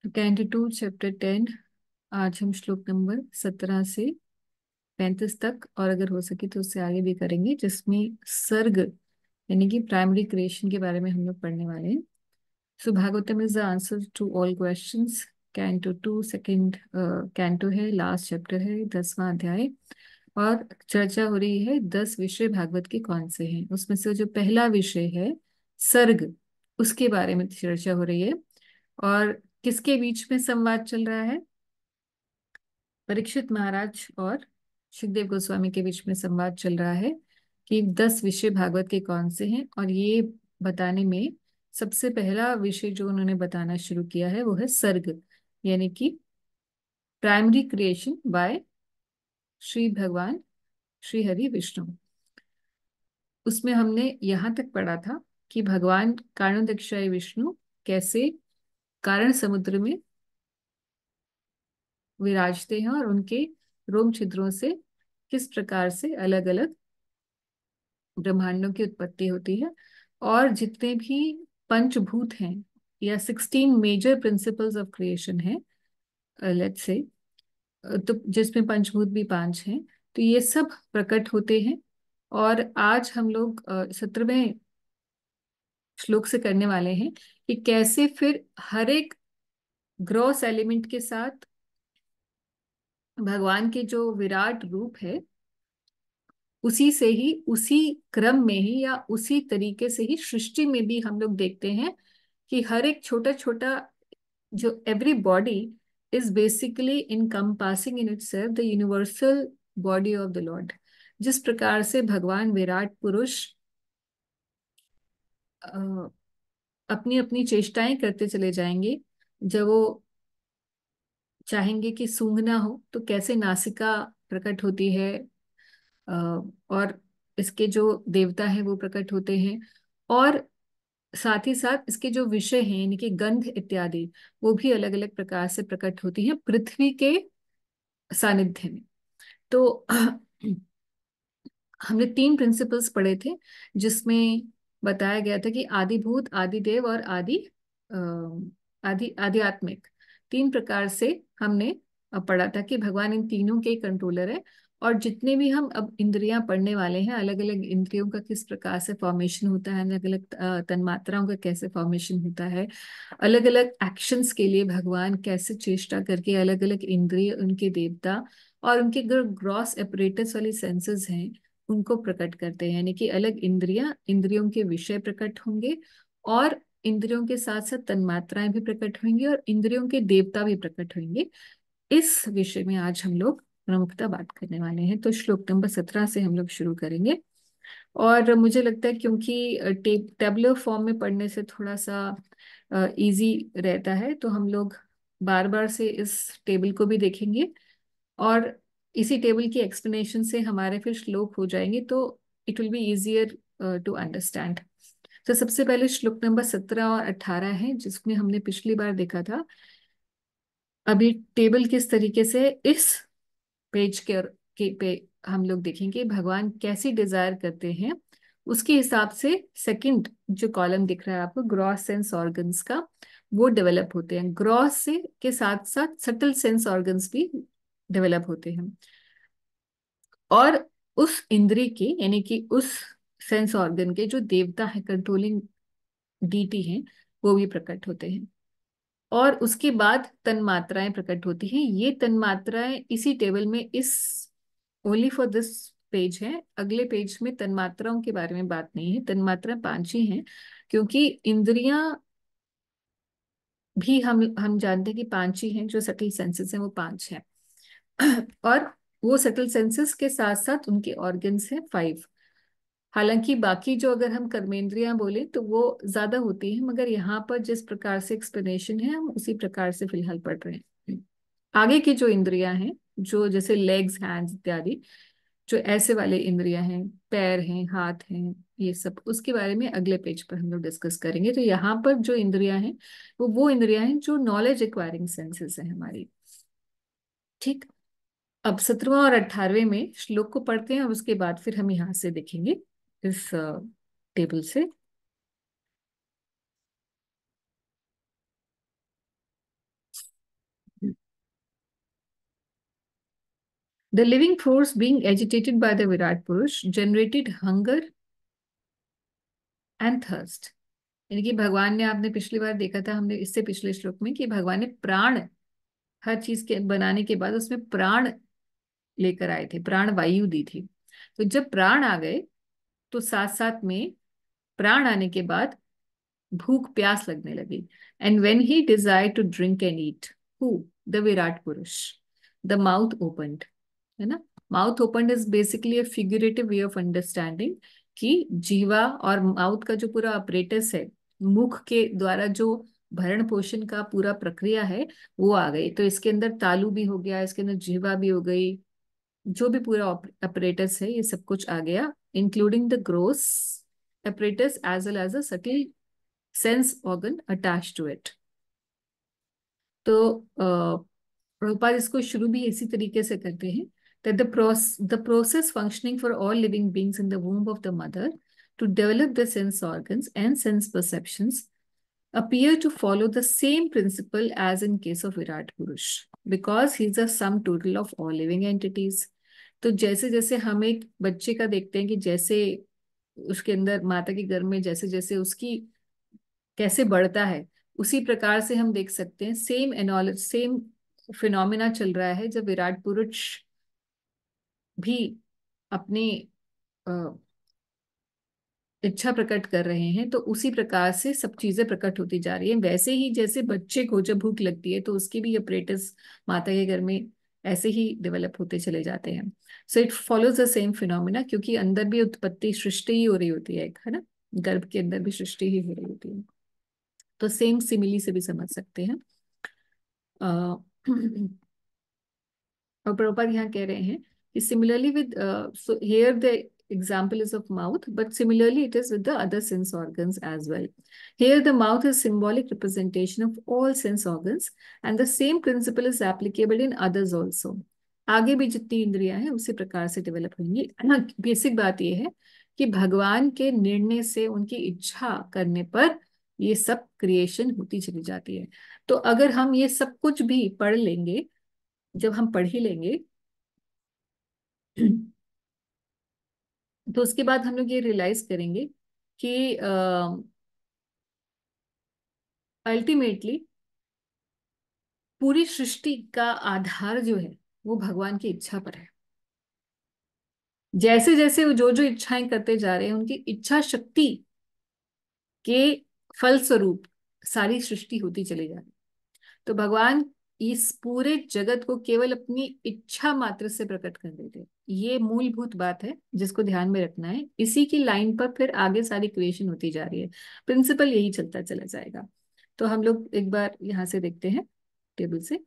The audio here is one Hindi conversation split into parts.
Canto 2 chapter 10। आज हम श्लोक नंबर 17 से 35 तक और अगर हो सके तो उससे आगे भी करेंगे, जिसमें सर्ग यानी कि प्राइमरी क्रिएशन के बारे में हम लोग पढ़ने वाले हैं। So Bhagavatam is the answer to all questions. Canto 2 second canto है, लास्ट चैप्टर है, 10वां अध्याय। और चर्चा हो रही है 10 विषय भागवत के कौन से हैं। उसमें से जो पहला विषय है सर्ग, उसके बारे में चर्चा हो रही है। और किसके बीच में संवाद चल रहा है? परीक्षित महाराज और सुखदेव गोस्वामी के बीच में संवाद चल रहा है कि 10 विषय भागवत के कौन से हैं। और ये बताने में सबसे पहला विषय जो उन्होंने बताना शुरू किया है वो है सर्ग, यानी कि प्राइमरी क्रिएशन बाय श्री भगवान श्री हरि विष्णु। उसमें हमने यहाँ तक पढ़ा था कि भगवान कारणोदक्षाय विष्णु कैसे कारण समुद्र में विराजते हैं और उनके रोम छिद्रों से किस प्रकार से अलग अलग ब्रह्मांडों की उत्पत्ति होती है। और जितने भी पंचभूत हैं या 16 मेजर प्रिंसिपल्स ऑफ क्रिएशन है, लेट्स से, तो जिसमें पंचभूत भी 5 हैं, तो ये सब प्रकट होते हैं। और आज हम लोग 17वें श्लोक से करने वाले हैं कि कैसे फिर हर एक ग्रॉस एलिमेंट के साथ भगवान के जो विराट रूप है उसी से ही, उसी क्रम में ही या उसी तरीके से ही सृष्टि में भी हम लोग देखते हैं कि हर एक छोटा छोटा जो every body is basically encompassing in itself the universal body of the Lord. जिस प्रकार से भगवान विराट पुरुष अपनी अपनी चेष्टाएं करते चले जाएंगे, जब वो चाहेंगे कि सूंघना हो तो कैसे नासिका प्रकट होती है, और इसके जो देवता हैं वो प्रकट होते हैं। और साथ ही साथ इसके जो विषय हैं यानी कि गंध इत्यादि, वो भी अलग अलग प्रकार से प्रकट होती हैं पृथ्वी के सानिध्य में। तो हमने 3 प्रिंसिपल्स पढ़े थे, जिसमें बताया गया था कि आदिभूत, आदिदेव और आदि आध्यात्मिक, 3 प्रकार से हमने पढ़ा था कि भगवान इन तीनों के कंट्रोलर है। और जितने भी हम अब इंद्रियां पढ़ने वाले हैं, अलग अलग इंद्रियों का किस प्रकार से फॉर्मेशन होता है, अलग अलग तन्मात्राओं का कैसे फॉर्मेशन होता है, अलग अलग एक्शंस के लिए भगवान कैसे चेष्टा करके अलग अलग इंद्रिय, उनके देवता और उनके जो ग्रॉस एपरेटस वाली सेंसेस हैं उनको प्रकट करते हैं। यानी कि अलग इंद्रियां, इंद्रियों के विषय प्रकट होंगे और इंद्रियों के साथ साथ तन्मात्राएं भी प्रकट होंगी और इंद्रियों के देवता भी प्रकट होंगे। इस विषय में आज हम लोग प्रमुखता बात करने वाले हैं। तो श्लोक नंबर 17 से हम लोग शुरू करेंगे। और मुझे लगता है क्योंकि टेबलर फॉर्म में पढ़ने से थोड़ा सा इजी रहता है, तो हम लोग बार बार से इस टेबल को भी देखेंगे और इसी टेबल की एक्सप्लेनेशन से हमारे फिर श्लोक हो जाएंगे, तो it will be easier to understand. तो सबसे पहले श्लोक नंबर 17 और 18 है, जिसमें हमने पिछली बार देखा था। अभी टेबल किस तरीके से इस पेज के पे हम लोग देखेंगे भगवान कैसी डिजायर करते हैं, उसके हिसाब से सेकंड जो कॉलम दिख रहा है आपको, ग्रॉस सेंस ऑर्गन्स का, वो डेवलप होते हैं। ग्रॉस से के साथ साथ सटल सेंस ऑर्गन्स भी डेवलप होते हैं। और उस इंद्रिय के यानी कि उस सेंस ऑर्गन के जो देवता है, कंट्रोलिंग डीटी हैं, वो भी प्रकट होते हैं। और उसके बाद तन्मात्राएं प्रकट होती हैं। ये तन्मात्राएं इसी टेबल में इस ओनली फॉर दिस पेज है। अगले पेज में तन्मात्राओं के बारे में बात नहीं है। तन्मात्रा 5 ही हैं, क्योंकि इंद्रियां भी हम जानते हैं कि 5 ही हैं। जो सटल सेंसेस हैं वो 5 हैं। और वो सटल सेंसेस के साथ साथ उनके ऑर्गन्स हैं 5। हालांकि बाकी जो अगर हम कर्मेंद्रियां बोले तो वो ज्यादा होती है, मगर यहाँ पर जिस प्रकार से एक्सप्लेनेशन है हम उसी प्रकार से फिलहाल पढ़ रहे हैं। आगे की जो इंद्रियां हैं, जो जैसे लेग्स, हैंड्स इत्यादि, जो ऐसे वाले इंद्रियां हैं, पैर हैं, हाथ हैं, ये सब, उसके बारे में अगले पेज पर हम लोग डिस्कस करेंगे। तो यहाँ पर जो इंद्रियां हैं वो इंद्रियां हैं जो नॉलेज एक्वायरिंग सेंसेस है हमारी। ठीक। अब 17वां और 18वें में श्लोक को पढ़ते हैं और उसके बाद फिर हम यहाँ से देखेंगे इस टेबल से। The living force being agitated by the Virat पुरुष जनरेटेड हंगर एंड थर्स्ट। यानी कि भगवान ने, आपने पिछली बार देखा था हमने इससे पिछले श्लोक में, कि भगवान ने प्राण, हर चीज के बनाने के बाद उसमें प्राण लेकर आए थे, प्राण वायु दी थी। तो जब प्राण आ गए तो साथ साथ में प्राण आने के बाद भूख प्यास लगने लगी। And when he desire to drink and eat, who, the Virat Purush, the mouth opened, है ना। Mouth opened is basically a figurative way of understanding कि जीवा और माउथ का जो पूरा अपरेटस है, मुख के द्वारा जो भरण पोषण का पूरा प्रक्रिया है, वो आ गई। तो इसके अंदर तालु भी हो गया, इसके अंदर जीवा भी हो गई, जो भी पूरा अपरेटस है ये सब कुछ आ गया, including the gross apparatus as well as a subtle sense organ attached to it। तो प्रभुपाद इसको शुरू भी इसी तरीके से करते हैं, that the process functioning for all living beings in the womb of the mother to develop the sense organs and sense perceptions appear to follow the same principle as in case of Virat Purush, because he is a sum total of all living entities। तो जैसे जैसे हम एक बच्चे का देखते हैं कि जैसे उसके अंदर माता के गर्भ में जैसे जैसे उसकी कैसे बढ़ता है, उसी प्रकार से हम देख सकते हैं सेम एनोलॉजी, सेम फिनोमिना चल रहा है जब विराट पुरुष भी अपनी अ, इच्छा प्रकट कर रहे हैं, तो उसी प्रकार से सब चीजें प्रकट होती जा रही है। वैसे ही जैसे बच्चे को जब भूख लगती है तो उसकी भी अपरेटस माता के घर में ऐसे ही डेवलप होते चले जाते हैं। So it follows the same phenomena, क्योंकि अंदर भी उत्पत्ति, सृष्टि ही हो रही होती है एक, है ना, गर्भ के अंदर भी सृष्टि ही हो रही होती है। तो सेम सिमिली से भी समझ सकते हैं। अ, और प्रभुपाद यहाँ कह रहे हैं कि similarly with, so here the example is of mouth, but similarly it is with the other sense organs as well. Here the mouth is symbolic representation of all sense organs, and the same principle is applicable in others also। आगे भी जितनी इंद्रियां हैं उसी प्रकार से डेवलप होंगी। बेसिक बात यह है कि भगवान के निर्णय से, उनकी इच्छा करने पर ये सब क्रिएशन होती चली जाती है। तो अगर हम ये सब कुछ भी पढ़ लेंगे, जब हम पढ़ ही लेंगे तो उसके बाद हम लोग ये रियलाइज करेंगे कि अल्टीमेटली पूरी सृष्टि का आधार जो है वो भगवान की इच्छा पर है। जैसे जैसे वो जो जो इच्छाएं करते जा रहे हैं, उनकी इच्छा शक्ति के फलस्वरूप सारी सृष्टि होती चली जा रही है। तो भगवान इस पूरे जगत को केवल अपनी इच्छा मात्र से प्रकट कर देते हैं। ये मूलभूत बात है जिसको ध्यान में रखना है। इसी की लाइन पर फिर आगे सारी क्रिएशन होती जा रही है, प्रिंसिपल यही चलता चला जाएगा। तो हम लोग एक बार यहाँ से देखते हैं टेबल से।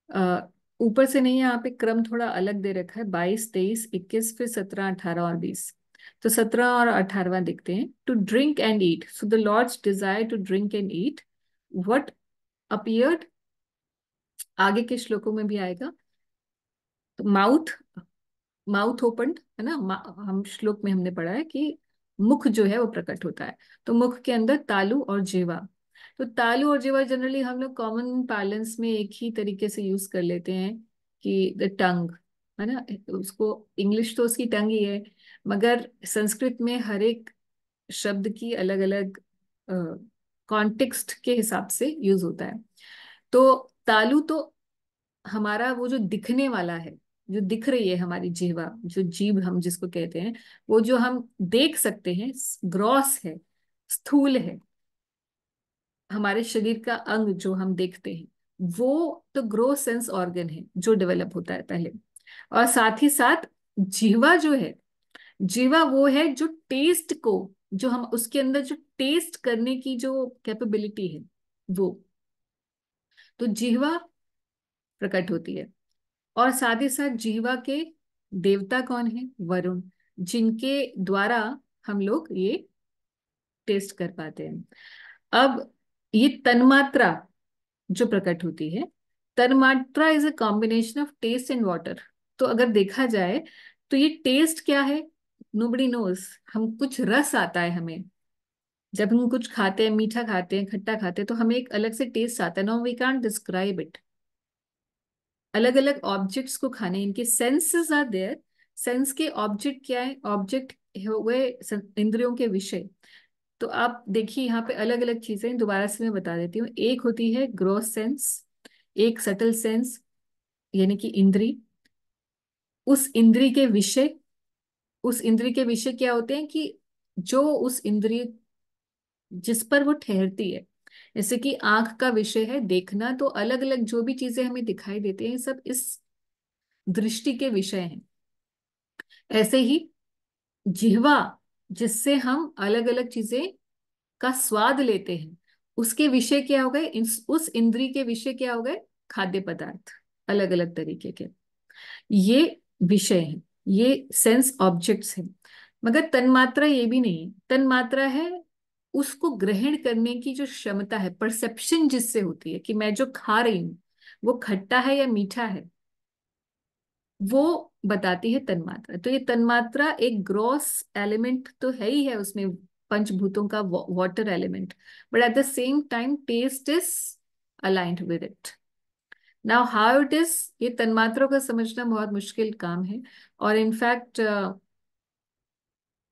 अ, ऊपर से नहीं, यहाँ पे क्रम थोड़ा अलग दे रखा है, 22, 23, 21, फिर 17, 18 और 20। तो 17 और 18वां देखते हैं। To drink and eat, so the lord's desire to drink and eat what appeared, आगे के श्लोकों में भी आएगा। तो माउथ, माउथ ओपन, है ना। हम श्लोक में हमने पढ़ा है कि मुख जो है वो प्रकट होता है। तो मुख के अंदर तालु और जीवा। तो तालु और जीवा जनरली हम लोग कॉमन पैलेंस में एक ही तरीके से यूज कर लेते हैं कि द टंग, है ना। उसको इंग्लिश तो उसकी टंग ही है, मगर संस्कृत में हर एक शब्द की अलग अलग कॉन्टेक्स्ट के हिसाब से यूज होता है। तो तालु तो हमारा वो जो दिखने वाला है, जो दिख रही है हमारी जीवा, जो जीभ हम जिसको कहते हैं, वो जो हम देख सकते हैं, ग्रॉस है, स्थूल है, हमारे शरीर का अंग जो हम देखते हैं, वो तो ग्रोस सेंस ऑर्गन है जो डेवलप होता है पहले। और साथ ही साथ जीवा जो है, जीवा वो है जो टेस्ट को, जो हम उसके अंदर जो टेस्ट करने की जो कैपेबिलिटी है वो, तो जीवा प्रकट होती है। और साथ ही साथ जीवा के देवता कौन है? वरुण, जिनके द्वारा हम लोग ये टेस्ट कर पाते हैं। अब ये तन्मात्रा जो प्रकट होती है, तन्मात्रा is a combination of taste and water. तो अगर देखा जाए तो ये टेस्ट क्या है, नोबडी नोज। हम कुछ रस आता है हमें, जब हम कुछ खाते हैं, मीठा खाते हैं, खट्टा खाते हैं, तो हमें एक अलग से टेस्ट आता है। No we can't describe it. अलग अलग ऑब्जेक्ट्स को खाने, इनके सेंसेस आर देयर। सेंस के ऑब्जेक्ट क्या है? ऑब्जेक्ट हुए इंद्रियों के विषय। तो आप देखिए यहाँ पे अलग अलग चीजें दोबारा से मैं बता देती हूँ। एक होती है ग्रॉस सेंस, एक सटल सेंस यानी कि इंद्री, उस इंद्री के विषय। उस इंद्री के विषय क्या होते हैं कि जो उस इंद्रिय जिस पर वो ठहरती है। जैसे कि आंख का विषय है देखना, तो अलग अलग जो भी चीजें हमें दिखाई देती हैं सब इस दृष्टि के विषय हैं। ऐसे ही जिह्वा, जिससे हम अलग अलग चीजें का स्वाद लेते हैं, उसके विषय क्या हो गए? उस इंद्री के विषय क्या हो गए? खाद्य पदार्थ अलग अलग तरीके के, ये विषय हैं, ये सेंस ऑब्जेक्ट्स हैं। मगर तन्मात्रा ये भी नहीं है। तन्मात्रा है उसको ग्रहण करने की जो क्षमता है, परसेप्शन जिससे होती है कि मैं जो खा रही हूं वो खट्टा है या मीठा है, वो बताती है तन्मात्रा। तो ये तन्मात्रा एक ग्रॉस एलिमेंट तो है ही है उसमें, पंचभूतों का water element, but at the same time taste is aligned with it. Now how it is, ये तन्मात्रों का समझना बहुत मुश्किल काम है। और in fact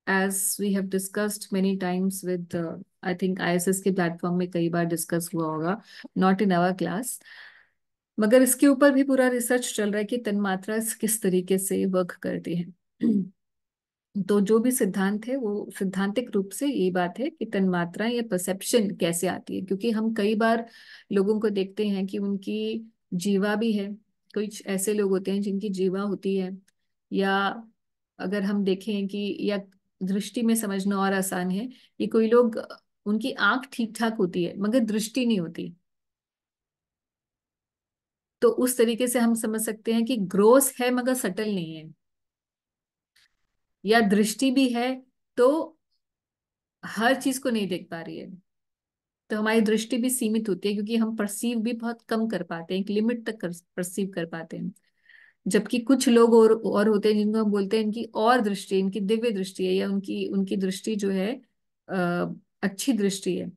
as we have discussed many times with I think ISS के प्लेटफॉर्म में कई बार डिस्कस हुआ होगा, नॉट इन आवर क्लास, मगर इसके ऊपर भी पूरा रिसर्च चल रहा है कि तन्मात्रा किस तरीके से वर्क करती है। तो जो भी सिद्धांत है वो सिद्धांतिक रूप से ये बात है कि तन्मात्रा या परसेप्शन कैसे आती है, क्योंकि हम कई बार लोगों को देखते हैं कि उनकी जीवा भी है। कुछ ऐसे लोग होते हैं जिनकी जीवा होती है, या अगर हम देखें कि या दृष्टि में समझना और आसान है कि कोई लोग उनकी आंख ठीक ठाक होती है मगर दृष्टि नहीं होती। तो उस तरीके से हम समझ सकते हैं कि ग्रोस है मगर सटल नहीं है, या दृष्टि भी है तो हर चीज को नहीं देख पा रही है। तो हमारी दृष्टि भी सीमित होती है क्योंकि हम परसीव भी बहुत कम कर पाते हैं, एक लिमिट तक परसीव कर पाते हैं। जबकि कुछ लोग और होते हैं जिनको हम बोलते हैं इनकी और दृष्टि, इनकी दिव्य दृष्टि है, या उनकी उनकी दृष्टि जो है अच्छी दृष्टि है।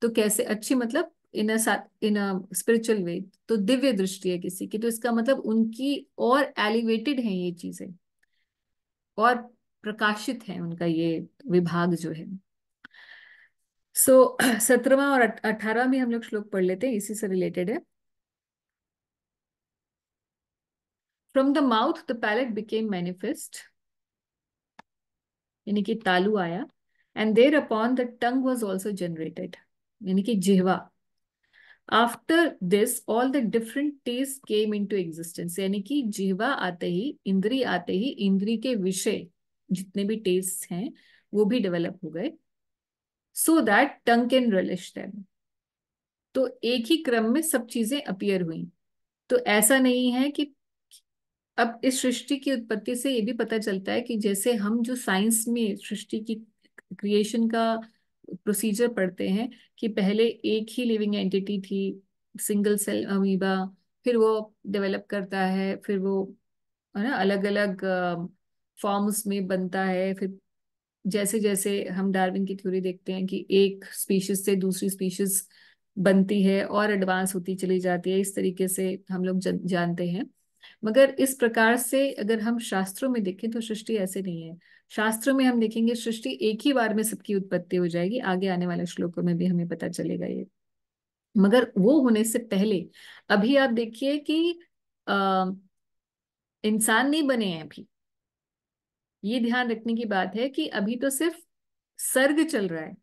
तो कैसे अच्छी मतलब इन अ स्पिरिचुअल वे, तो दिव्य दृष्टि है किसी की, तो इसका मतलब उनकी और एलिवेटेड है ये चीजें, और प्रकाशित है उनका ये विभाग जो है। सो 17वां और 18वां भी हम लोग श्लोक पढ़ लेते हैं, इसी से रिलेटेड है। From the mouth the palate became manifest, यानी कि तालु आया। And thereupon the tongue was also generated, यानी कि जिह्वा। After this all the different taste came into existence, यानी कि जिह्वा आते ही, इंद्री आते ही, इंद्री के विषय जितने भी टेस्ट हैं वो भी डेवलप हो गए, so that tongue can relish them. तो एक ही क्रम में सब चीजें अपीयर हुई। तो ऐसा नहीं है कि अब इस सृष्टि की उत्पत्ति से ये भी पता चलता है कि जैसे हम जो साइंस में सृष्टि की क्रिएशन का प्रोसीजर पढ़ते हैं कि पहले एक ही लिविंग एंटिटी थी, सिंगल सेल अमीबा, फिर वो डेवलप करता है, फिर वो है ना अलग अलग फॉर्म्स में बनता है। फिर जैसे जैसे हम डार्विन की थ्योरी देखते हैं कि एक स्पीशीज से दूसरी स्पीशीज बनती है और एडवांस होती चली जाती है, इस तरीके से हम लोग जानते हैं। मगर इस प्रकार से अगर हम शास्त्रों में देखें तो सृष्टि ऐसे नहीं है। शास्त्रों में हम देखेंगे सृष्टि एक ही बार में सबकी उत्पत्ति हो जाएगी, आगे आने वाले श्लोकों में भी हमें पता चलेगा ये। मगर वो होने से पहले अभी आप देखिए कि आ, इंसान नहीं बने हैं अभी। ये ध्यान रखने की बात है कि अभी तो सिर्फ सर्ग चल रहा है।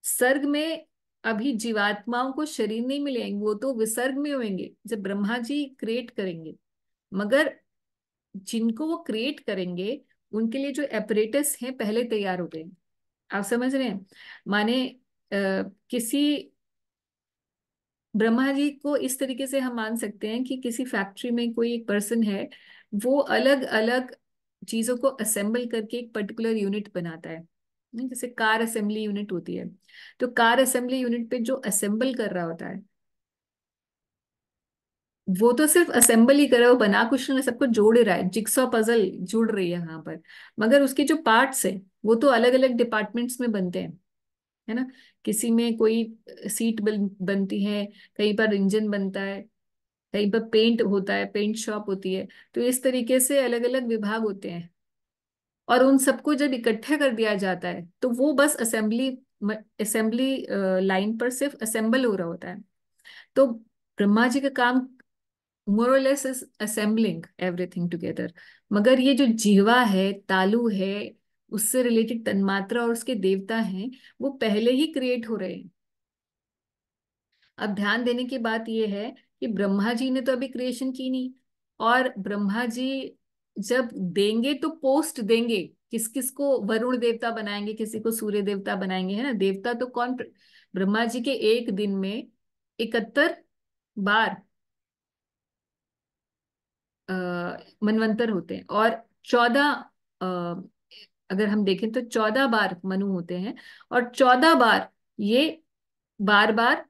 सर्ग में अभी जीवात्माओं को शरीर नहीं मिलेंगे, वो तो विसर्ग में होंगे जब ब्रह्मा जी क्रिएट करेंगे। मगर जिनको वो क्रिएट करेंगे उनके लिए जो एपरेटस हैं पहले तैयार हो गए। आप समझ रहे हैं? माने किसी ब्रह्मा जी को इस तरीके से हम मान सकते हैं कि किसी फैक्ट्री में कोई एक पर्सन है, वो अलग अलग चीजों को असेंबल करके एक पर्टिकुलर यूनिट बनाता है। जैसे कार असेंबली यूनिट होती है, तो कार असेंबली यूनिट पे जो असेंबल कर रहा होता है वो तो सिर्फ असेंबल ही कर रहा है, वो बना कुछ नहीं, सबको जोड़ रहा है, जिक्सॉ पजल जुड़ रही है यहाँ पर। मगर उसके जो पार्ट्स है वो तो अलग अलग डिपार्टमेंट्स में बनते हैं, है ना। किसी में कोई सीट बनती है, कहीं पर इंजन बनता है, कहीं पर पेंट होता है, पेंट शॉप होती है। तो इस तरीके से अलग अलग विभाग होते हैं, और उन सबको जब इकट्ठा कर दिया जाता है तो वो बस असेंबली असेंबली लाइन पर सिर्फ असेंबल हो रहा होता है। तो ब्रह्मा जी का काम मोर और less is assembling everything together. मगर ये जो जीवा है, तालु है, उससे रिलेटेड तन्मात्रा और उसके देवता हैं, वो पहले ही क्रिएट हो रहे हैं। अब ध्यान देने की बात यह है कि ब्रह्मा जी ने तो अभी क्रिएशन की नहीं, और ब्रह्मा जी जब देंगे तो पोस्ट देंगे, किस किस को वरुण देवता बनाएंगे, किसी को सूर्य देवता बनाएंगे, है ना। देवता तो कौन, ब्रह्मा जी के एक दिन में 71 बार अ, मनवंतर होते हैं, और 14, अगर हम देखें तो 14 बार मनु होते हैं, और 14 बार ये बार बार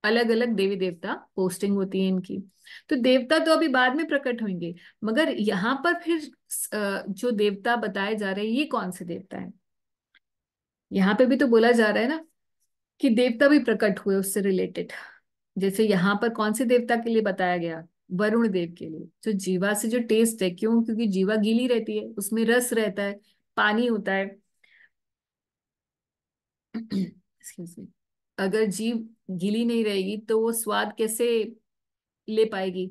अलग अलग देवी देवता पोस्टिंग होती है इनकी। तो देवता तो अभी बाद में प्रकट होंगे, मगर यहाँ पर फिर जो देवता बताए जा रहे हैं ये कौन से देवता है। यहाँ पे भी तो बोला जा रहा है ना कि देवता भी प्रकट हुए उससे रिलेटेड। जैसे यहाँ पर कौन से देवता के लिए बताया गया, वरुण देव के लिए, जो जीवा से जो टेस्ट है, क्यों, क्योंकि जीवा गीली रहती है, उसमें रस रहता है, पानी होता है। Excuse me। अगर जीव गीली नहीं रहेगी तो वो स्वाद कैसे ले पाएगी।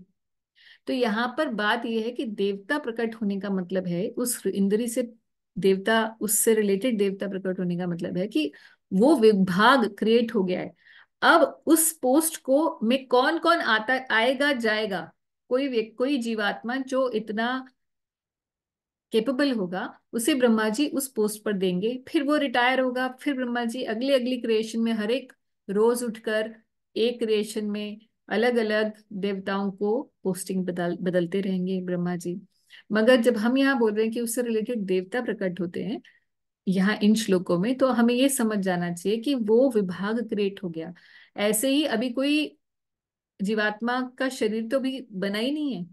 तो यहाँ पर बात यह है कि देवता प्रकट होने का मतलब है उस इंद्री से, देवता उससे रिलेटेड देवता प्रकट होने का मतलब है कि वो विभाग क्रिएट हो गया है। अब उस पोस्ट को में कौन कौन आता आएगा जाएगा, कोई जीवात्मा जो इतना केपेबल होगा, उसे ब्रह्मा जी उस पोस्ट पर देंगे, फिर वो रिटायर होगा, फिर ब्रह्मा जी अगली अगली क्रिएशन में हर एक रोज उठकर एक क्रिएशन में अलग अलग देवताओं को पोस्टिंग बदलते रहेंगे ब्रह्मा जी। मगर जब हम यहाँ बोल रहे हैं कि उससे रिलेटेड देवता प्रकट होते हैं यहाँ इन श्लोकों में, तो हमें ये समझ जाना चाहिए कि वो विभाग क्रिएट हो गया। ऐसे ही अभी कोई जीवात्मा का शरीर तो भी बना ही नहीं है,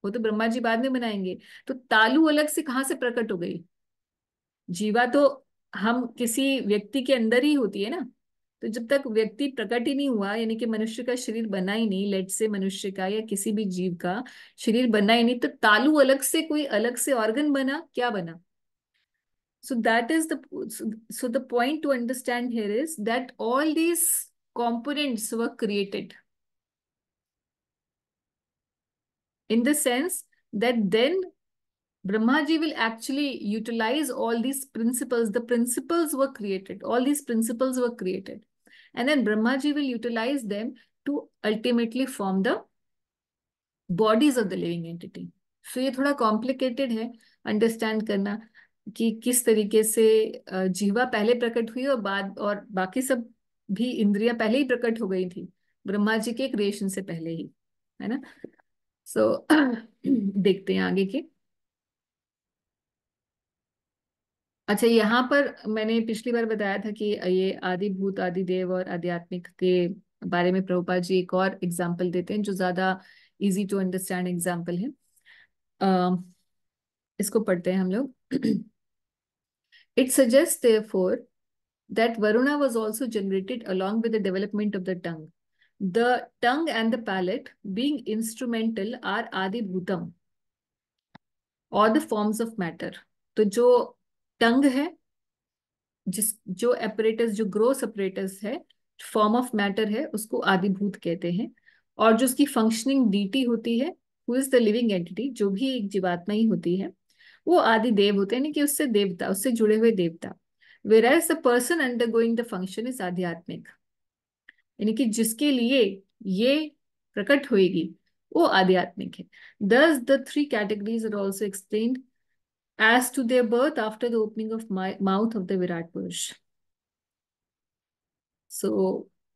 वो तो ब्रह्मा जी बाद में बनाएंगे। तो तालु अलग से कहाँ से प्रकट हो गई, जीवा तो हम किसी व्यक्ति के अंदर ही होती है ना। तो जब तक व्यक्ति प्रकट ही नहीं हुआ, यानी कि मनुष्य का शरीर बना ही नहीं, लेट से मनुष्य का या किसी भी जीव का शरीर बना ही नहीं, तो तालु अलग से कोई अलग से ऑर्गन बना, क्या बना। So that is the, so the point to understand here is that all these components were created in the sense that then Brahmaji will actually utilize all these principles. The principles were created, all these principles were created. And then Brahmaji will utilize them to ultimately form the bodies of the living entity. So ये थोड़ा कॉम्प्लिकेटेड है अंडरस्टैंड करना कि किस तरीके से जीवा पहले प्रकट हुई, और बाद और बाकी सब भी इंद्रियां पहले ही प्रकट हो गई थी ब्रह्मा जी के क्रिएशन से पहले ही, है ना। सो देखते हैं आगे के। अच्छा, यहाँ पर मैंने पिछली बार बताया था कि ये आदि भूत, आदि देव और आध्यात्मिक के बारे में प्रभुपाद जी एक और एग्जाम्पल देते हैं जो ज्यादा इजी टू अंडरस्टैंड एग्जाम्पल है। अ, इसको पढ़ते हैं हम लोग। It suggest therefore that Varuna was also generated along with the development of the tongue. The tongue and the palate being instrumental are Adi Bhutam or the forms of matter। तो जो टंग है, जिस जो एपरेटस, जो ग्रोस एपरेटस है, फॉर्म ऑफ मैटर है, उसको आदिभूत कहते हैं। और जो उसकी फंक्शनिंग डीटी होती है, who is the living entity, जो भी एक जीवात्मा ही होती है, वो आदि देव होते हैं, यानी कि उससे देवता, उससे जुड़े हुए देवता। Whereas the person undergoing the function is आध्यात्मिक, यानी कि जिसके लिए ये प्रकट होएगी वो आध्यात्मिक है। Thus the three categories are also explained as to their birth after the opening of mouth of the Virat Purush। सो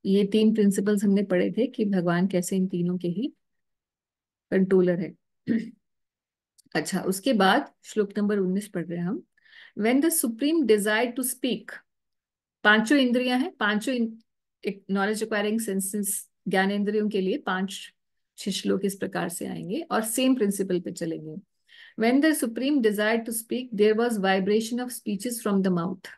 ये तीन प्रिंसिपल्स हमने पढ़े थे कि भगवान कैसे इन तीनों के ही कंट्रोलर है। अच्छा, उसके बाद श्लोक नंबर 19 पढ़ रहे हैं हम। When the supreme desire to speak, पांचों इंद्रियां हैं, पांचों एक नॉलेज एक्वायरिंग सेंसेस, ज्ञान इंद्रियों के लिए पांच श्लोक इस प्रकार से आएंगे और सेम प्रिंसिपल पे चलेंगे। When the supreme desired to speak, there was vibration of speeches from the mouth.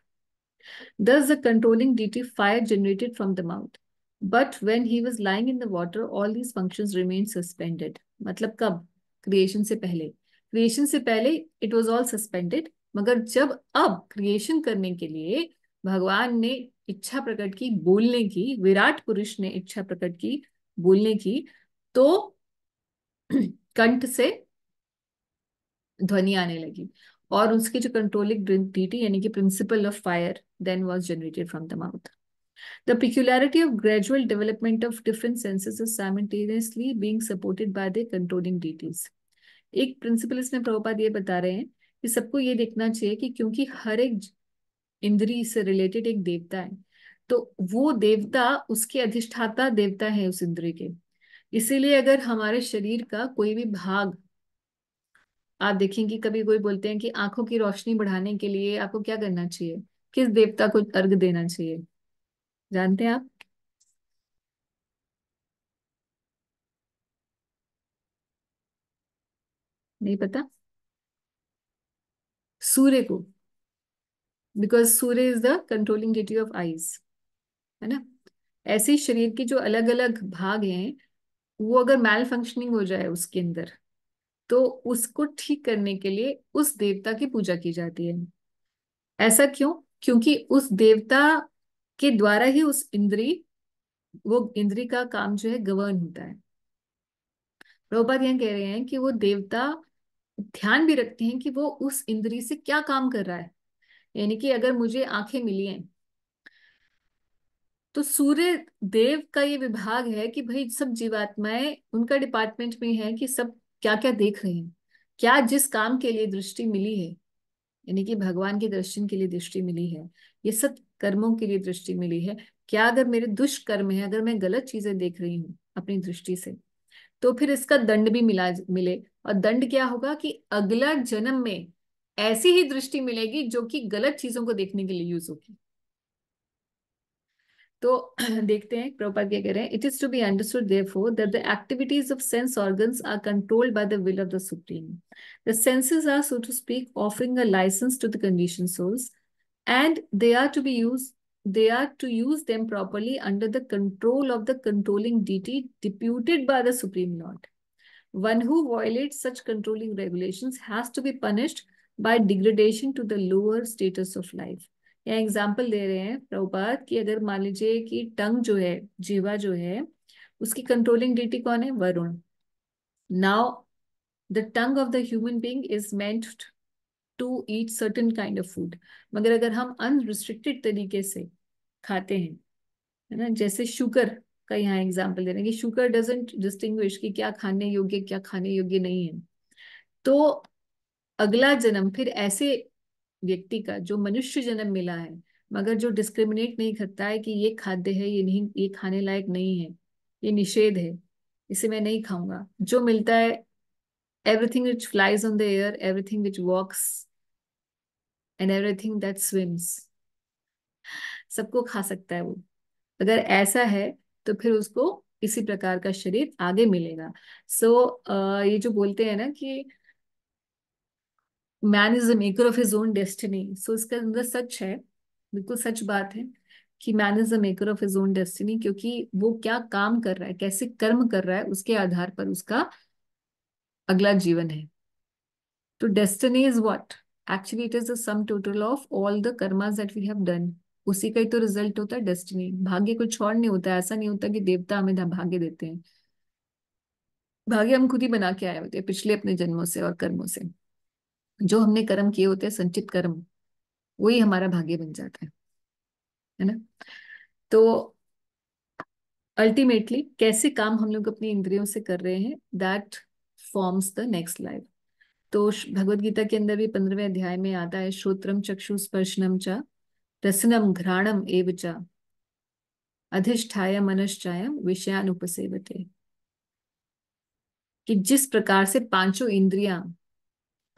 Thus, the controlling deity fire generated from the mouth. But when he was lying in the water all these functions remain suspended. मतलब कब? क्रिएशन से पहले। क्रिएशन से पहले इट वॉज ऑल सस्पेंडेड, मगर जब अब क्रिएशन करने के लिए भगवान ने इच्छा प्रकट की बोलने की, विराट पुरुष ने इच्छा प्रकट की बोलने की, तो कंठ से ध्वनि आने लगी, और उसकी जो कंट्रोलिंग डीटी यानी कि principle of fire then was generated from the mouth. The peculiarity of gradual development of different senses is simultaneously being supported by the controlling deities. एक प्रिंसिपल इसमें प्रभुपाद ये बता रहे हैं कि सबको ये देखना चाहिए कि क्योंकि हर एक इंद्री से रिलेटेड एक देवता है, तो वो देवता उसके अधिष्ठाता देवता है उस इंद्री के। इसीलिए अगर हमारे शरीर का कोई भी भाग, आप देखेंगे कभी कोई बोलते हैं कि आंखों की रोशनी बढ़ाने के लिए आपको क्या करना चाहिए, किस देवता को अर्घ देना चाहिए, जानते हैं आप? नहीं पता? सूर्य को, because Surya is the controlling deity of eyes, है ना। ऐसे ही शरीर के जो अलग अलग भाग हैं, वो अगर मैल फंक्शनिंग हो जाए उसके अंदर, तो उसको ठीक करने के लिए उस देवता की पूजा की जाती है। ऐसा क्यों? क्योंकि उस देवता के द्वारा ही उस इंद्री, वो इंद्री का काम जो है गवर्न होता है। प्रभुपाद यहाँ कह रहे हैं कि वो देवता ध्यान भी रखते हैं कि वो उस इंद्री से क्या काम कर रहा है। यानी कि अगर मुझे आंखें मिली हैं, तो सूर्य देव का ये विभाग है कि भाई सब जीवात्माएं उनका डिपार्टमेंट में है कि सब क्या क्या देख रहे हैं, क्या जिस काम के लिए दृष्टि मिली है, यानी कि भगवान के दर्शन के लिए दृष्टि मिली है, ये सब कर्मों के लिए दृष्टि मिली है। क्या अगर मेरे दुष्कर्म है, अगर मैं गलत चीजें देख रही हूँ अपनी दृष्टि से, तो फिर इसका दंड भी मिले। और दंड क्या होगा कि अगला जन्म में ऐसी ही दृष्टि मिलेगी जो कि गलत चीजों को देखने के लिए यूज होगी। तो देखते हैं प्रभुपाद क्या कह रहे हैं। It is to be understood therefore that the activities of sense organs are controlled by the will of the supreme. The senses are so to speak offering a license to the condition souls, and they are to use them properly under the control of the controlling deity deputed by the Supreme Lord. One who violates such controlling regulations has to be punished by degradation to the lower status of life. यहाँ एग्जाम्पल दे रहे हैं प्रभुपाद कि अगर मान लीजिए कि टंग जो है, जीवा जो है, उसकी कंट्रोलिंग डिटी कौन है? Varun. Now the tongue of the human being is meant to eat certain kind of food, मगर अगर हम अनरिस्ट्रिक्टेड तरीके से खाते हैं, है ना, जैसे शुगर का यहाँ एग्जाम्पल दे रहे हैं कि शुगर डजंट डिस्टिंग्विश कि क्या खाने योग्य क्या खाने योग्य नहीं है, तो अगला जन्म फिर ऐसे व्यक्ति का जो मनुष्य जन्म मिला है, मगर जो डिस्क्रिमिनेट नहीं करता है कि ये खाद्य है, ये नहीं, ये खाने लायक नहीं है, ये निषेध है, इसे मैं नहीं खाऊंगा, जो मिलता है everything which flies on the air, everything which walks and everything that swims, सबको खा सकता है वो। अगर ऐसा है तो फिर उसको इसी प्रकार का शरीर आगे मिलेगा। सो ये जो बोलते हैं ना कि man is the maker of his own destiny, so इसके अंदर सच है, बिल्कुल सच बात है कि man is the maker of his own destiny, क्योंकि वो क्या काम कर रहा है, कैसे कर्म कर रहा है, उसके आधार पर उसका अगला जीवन है। तो destiny is what? Actually it is the sum total of all the karmas that we have done, उसी का ही तो रिजल्ट होता है डेस्टिनी। भाग्य कुछ और नहीं होता है, ऐसा नहीं होता कि देवता हमें भाग्य देते हैं। भाग्य हम खुद ही बना के आए होते हैं पिछले अपने जन्मों से और कर्मों से, जो हमने कर्म किए होते हैं, संचित कर्म, वही हमारा भाग्य बन जाता है ना। तो अल्टीमेटली कैसे काम हम लोग अपनी इंद्रियों से कर रहे हैं, that forms the next life. तो भगवत गीता के अंदर भी 15वें अध्याय में आता है, श्रोत्रम चक्षु स्पर्शनम च रसनम घ्राणम एव च अधिष्ठाय मनश्चायम विषयानुपसेवते, कि जिस प्रकार से पांचों इंद्रियां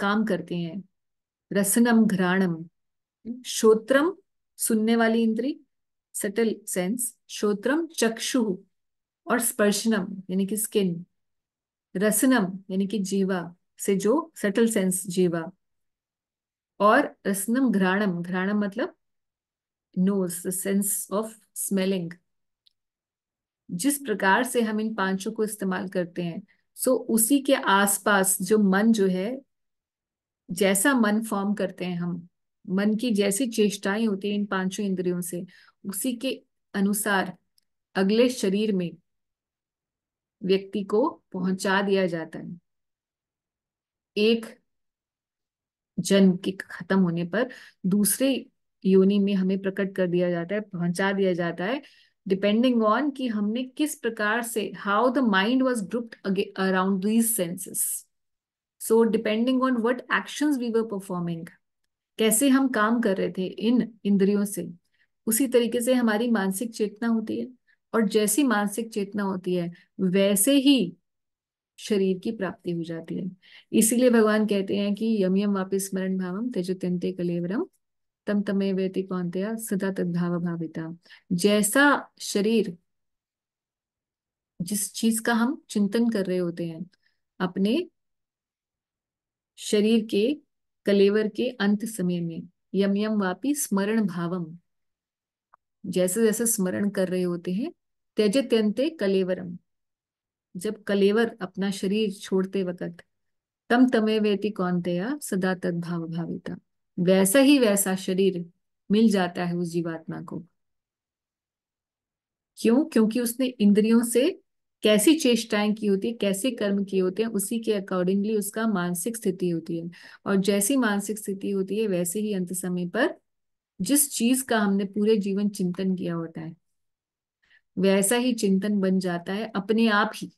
काम करती हैं, रसनम घ्राणम, श्रोत्रम सुनने वाली इंद्री, सटल सेंस, श्रोत्रम चक्षु, और स्पर्शनम यानी कि स्किन, रसनम यानी कि जीवा से जो सटल सेंस जीवा, और रसनम घ्राणम, घ्राणम मतलब nose, the sense of smelling, जिस प्रकार से हम इन पांचों को इस्तेमाल करते हैं, सो उसी के आसपास जो मन जो है, जैसा मन फॉर्म करते हैं हम, मन की जैसी चेष्टाएं होती हैं इन पांचों इंद्रियों से, उसी के अनुसार अगले शरीर में व्यक्ति को पहुंचा दिया जाता है। एक जन्म के खत्म होने पर दूसरे योनि में हमें प्रकट कर दिया जाता है, पहुंचा दिया जाता है, डिपेंडिंग ऑन कि हमने किस प्रकार से, how the mind was grouped around these senses. So depending on what actions we were performing, कैसे हम काम कर रहे थे इन इंद्रियों से, उसी तरीके से हमारी मानसिक चेतना होती है। और जैसी मानसिक चेतना होती है वैसे ही शरीर की प्राप्ति हो जाती है। इसीलिए भगवान कहते हैं कि यम यम वापि स्मरण भावम त्यजत्यन्ते कलेवरम तम तमे वेति कौन्तेय सदा तद्भाव भाविता। जैसा शरीर, जिस चीज का हम चिंतन कर रहे होते हैं, अपने शरीर के कलेवर के अंत समय में, यम यम वापि स्मरण भावम, जैसे जैसे स्मरण कर रहे होते हैं, त्यजत्यन्ते कलेवरम, जब कलेवर अपना शरीर छोड़ते वक्त, तम तमे वेति कौन्तेय सदा तद्भाव भाविता, वैसा ही वैसा शरीर मिल जाता है उस जीवात्मा को। क्यों? क्योंकि उसने इंद्रियों से कैसी चेष्टाएं की होती है, कैसे कर्म किए होते हैं, उसी के अकॉर्डिंगली उसका मानसिक स्थिति होती है। और जैसी मानसिक स्थिति होती है वैसे ही अंत समय पर जिस चीज का हमने पूरे जीवन चिंतन किया होता है, वैसा ही चिंतन बन जाता है अपने आप ही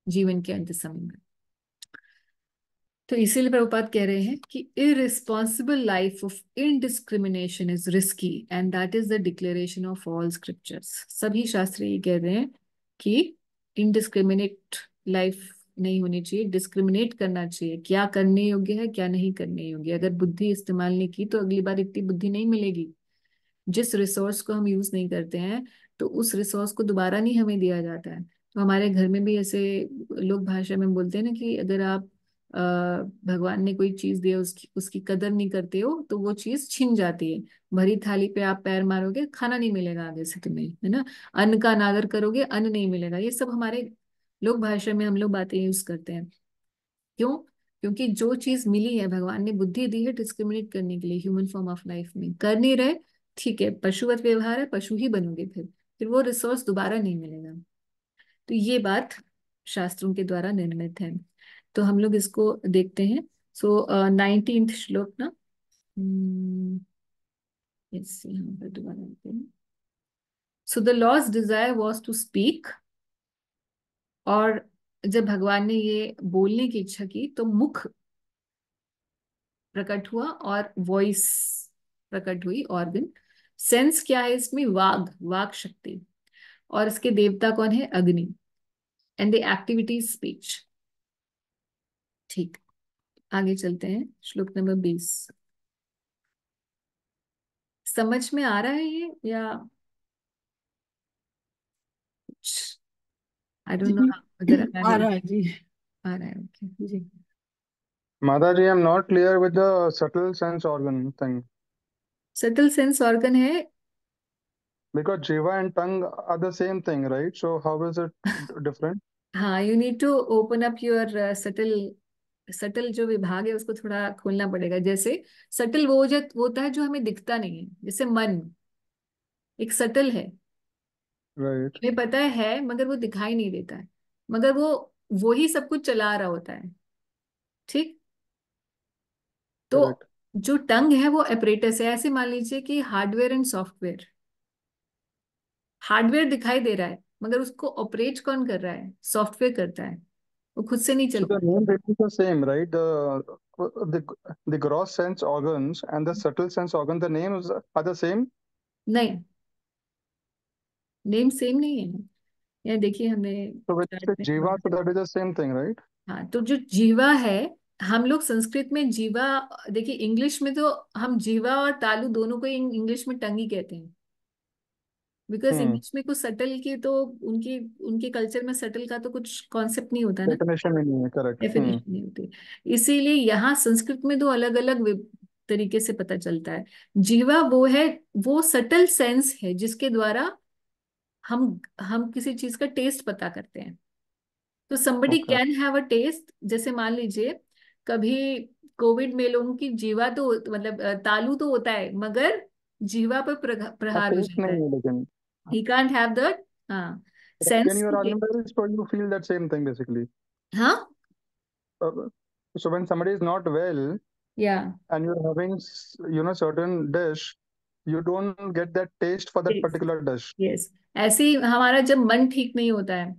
जीवन के अंत समय में। तो इसीलिए प्रभुपाद कह रहे हैं कि irresponsible life of इनडिस्क्रिमिनेशन is risky and that is the declaration of all scriptures. सभी शास्त्र ये कह रहे हैं कि इनडिस्क्रिमिनेट लाइफ नहीं होनी चाहिए, डिस्क्रिमिनेट करना चाहिए, क्या करने योग्य है क्या नहीं करने योग्य। अगर बुद्धि इस्तेमाल नहीं की तो अगली बार इतनी बुद्धि नहीं मिलेगी। जिस रिसोर्स को हम यूज नहीं करते हैं तो उस रिसोर्स को दोबारा नहीं हमें दिया जाता है। तो हमारे घर में भी ऐसे लोग भाषा में बोलते हैं ना कि अगर आप अ, भगवान ने कोई चीज दी है, उसकी उसकी कदर नहीं करते हो तो वो चीज छिन जाती है। भरी थाली पे आप पैर मारोगे, खाना नहीं मिलेगा आगे से तुम्हें, है ना। अन्न का अनादर करोगे, अन्न नहीं मिलेगा। ये सब हमारे लोक भाषा में हम लोग बातें यूज करते हैं। क्यों? क्योंकि जो चीज मिली है, भगवान ने बुद्धि दी है डिस्क्रिमिनेट करने के लिए ह्यूमन फॉर्म ऑफ लाइफ में, कर नहीं रहे, ठीक है, पशुवत व्यवहार है, पशु ही बनोगे, फिर वो रिसोर्स दोबारा नहीं मिलेगा। तो ये बात शास्त्रों के द्वारा निर्मित है। तो हम लोग इसको देखते हैं। सो 19th श्लोक ना, इससे यहाँ पर दोबारा आते हैं। So the lord's desire was to speak, और जब भगवान ने ये बोलने की इच्छा की तो मुख प्रकट हुआ और वॉइस प्रकट हुई, ऑर्गन। सेंस क्या है इसमें? वाग, वाक शक्ति। और इसके देवता कौन है? अग्नि। And the activity speech. ठीक, आगे चलते हैं। श्लोक नंबर 20 समझ में आ रहा है ये या कुछ? आई डोंट नो। जी अगर आ हमारे रहा है जी। आ रहा है, ओके। जी Mataji, I'm not clear with the subtle sense organ thing subtle sense organ है। because jiva and tongue are the same thing, right? So how is it different? हाँ, you need to open up your subtle. Subtle जो विभाग है उसको थोड़ा खोलना पड़ेगा। जैसे सटल वो होता है जो हमें दिखता नहीं है, जैसे मन एक सटल है। Right, हमें पता है मगर वो दिखाई नहीं देता है, मगर वो ही सब कुछ चला रहा होता है। ठीक। तो correct. जो टंग है वो एपरेटस है। ऐसे मान लीजिए कि हार्डवेयर एंड सॉफ्टवेयर। हार्डवेयर दिखाई दे रहा है मगर उसको ऑपरेट कौन कर रहा है? सॉफ्टवेयर करता है, वो खुद से नहीं So चल the पाता। name remains the same, right? The the gross sense organs and the subtle sense organ, the names are the same. नहीं, नेम सेम नहीं है। यहाँ देखिए हमने So when you chart say में jiva, बनाया। so that is the same thing, right? हाँ, तो जो जीवा है, हम लोग संस्कृत में जीवा, देखिए इंग्लिश में तो हम जीवा और तालु दोनों को इंग्लिश में टंग ही कहते हैं। Because Hmm. इंग्लिश में कुछ सटल की तो उनकी उनके कल्चर में सटल का तो कुछ कॉन्सेप्ट नहीं होता ना, Definition meaning है, correct. Hmm. डेफिनेशन नहीं होती। इसीलिए यहाँ संस्कृत में दो अलग अलग तरीके से पता चलता है। जीवा वो है, वो सटल सेंस है जिसके द्वारा हम किसी चीज का टेस्ट पता करते हैं। तो somebody okay. Can have a taste, जैसे मान लीजिए कभी कोविड में लोगों की जीवा तो मतलब तालू तो होता है, मगर जीवा पर हाँ, प्रहार हो टेस्ट जाता है। नहीं है लेकिन। ही कांट हैव द, हाँ, Can sense your to argument taste. is so you feel that same thing basically. हाँ, Uh, so when somebody is not well या and you're having certain dish, you don't get that taste for that taste, particular dish. Yes. ऐसे ही हमारा जब मन ठीक नहीं होता है,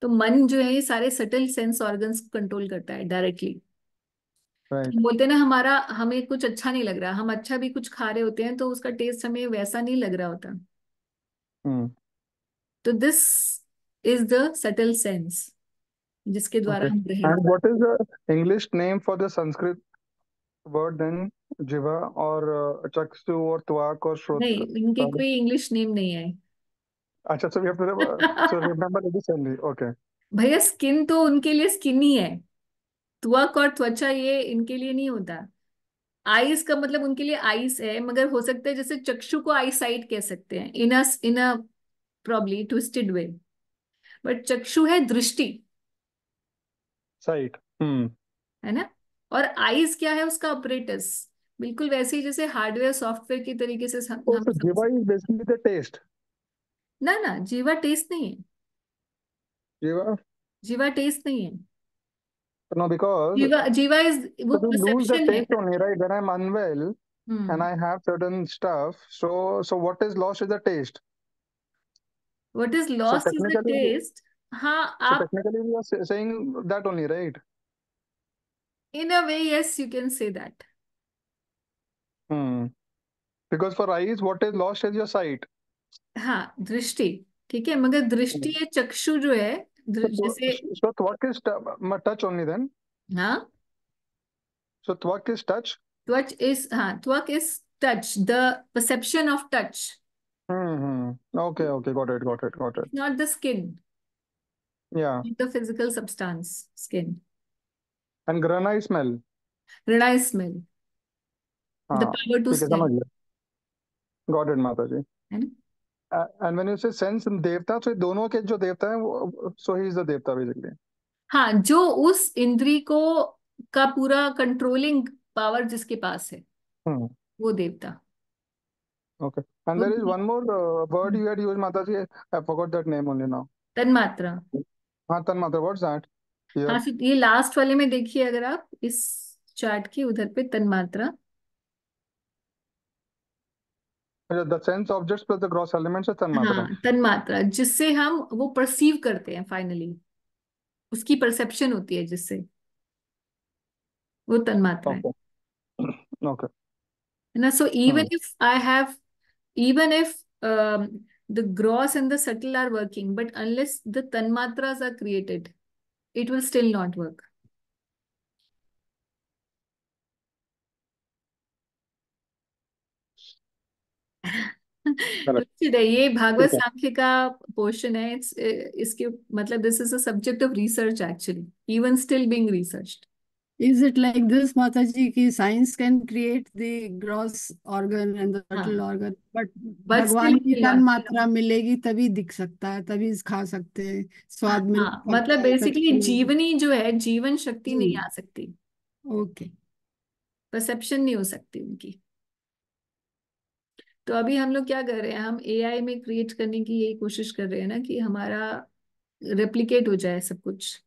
तो मन जो है ये सारे सटल सेंस ऑर्गन्स को कंट्रोल करता है डायरेक्टली। Right. बोलते हैं ना, हमारा हमें कुछ अच्छा नहीं लग रहा, हम अच्छा भी कुछ खा रहे होते हैं तो उसका टेस्ट हमें वैसा नहीं लग रहा होता। Hmm. तो this is the subtle sense जिसके द्वारा Okay. हम ग्रहण And करते what is the English name for the Sanskrit word then? Jiva or Chakshu or Twak or हैं। Shrot? नहीं, इनके कोई इंग्लिश नेम नहीं है। Acha, so we have to so remember this only. Okay. भैया स्किन तो उनके लिए स्किन ही है, त्वक और त्वचा ये इनके लिए नहीं होता। आइस का मतलब उनके लिए आइस है, मगर हो सकता है जैसे चक्षु को आई साइट कह सकते हैं, इन अ प्रॉब्ली ट्विस्टेड वे, बट चक्षु है दृष्टि, Sight. Hmm. है ना। और आइस क्या है, उसका ऑपरेटस, बिल्कुल वैसे ही जैसे हार्डवेयर सॉफ्टवेयर की तरीके से Oh, हम so समझ। Jiva is basically the taste. ना ना, जीवा टेस्ट नहीं है। Jiva? जीवा टेस्ट नहीं है। No, because जीवा जीवा इज वो so we lose the perception है। taste only, right? When I'm unwell and hmm. I have certain stuff, so what is lost is the taste. What is So lost is the technically, taste. हाँ, so आप technically we are saying that only, right? In a way yes you can say that. Hmm. Because for eyes, what is lost is your sight. हाँ, दृष्टि, ठीक है, मगर दृष्टि Hmm. ये चक्षु जो है, जैसे, So what is touch only then? हाँ, So what is touch? त्वच इज, हाँ, त्वक is touch, the perception of touch, Hmm. Okay, okay, got it, got it, got it. Not the skin, Yeah. The physical substance skin. And grana is smell. ऋणाई स्मेल, द हाँ, पावर टू ठीक है, स्मेल, समझ गया. Got it, माता जी. है ना। And when you say sense देवता, so दोनों के जो देवता है वो, so he is the देवता basically. हाँ, जो उस इंद्री को का पूरा कंट्रोलिंग पावर जिसके पास है, Hmm. वो देवता। Okay. And वो there is one more word you had used, Mataji. I forgot that name only now. तन्मात्रा। हाँ, तन्मात्रा. What's that? हाँ, Here. फिर ये लास्ट वाले में देखिए, अगर आप इस चार्ट की उधर पे तन्मात्रा। The sense objects plus the gross elements है तन्मात्रा. हाँ, तन्मात्रा जिससे हम वो परसीव करते हैं, फाइनली उसकी परसेप्शन होती है जिससे, वो तन्मात्रा Okay. Okay. है ना। So even Hmm. If I have, even if the gross and the subtle are working, but unless the tanmatras are created, it will still not work. Correct. Ruchir है, ये भागवत ठीक है. सांख्य का पोर्शन है। इट्स इसके मतलब this is a subject of research actually, even still being researched. Is it like this, Mataji, ki science can create the gross organ and the subtle हाँ, organ, but बट स्टिल भगवान की विल तन नॉट। मात्रा मिलेगी तभी दिख सकता है, तभी खा सकते हैं, स्वाद मिल हाँ, मतलब सकता है, बेसिकली चक्षु। जीवनी जो है, जीवन शक्ति नहीं जी, आ सकती, ओके। परसेप्शन नहीं हो सकती उनकी। तो अभी हम लोग क्या कर रहे हैं, हम एआई में क्रिएट करने की यही कोशिश कर रहे हैं ना, कि हमारा रेप्लिकेट हो जाए सब कुछ,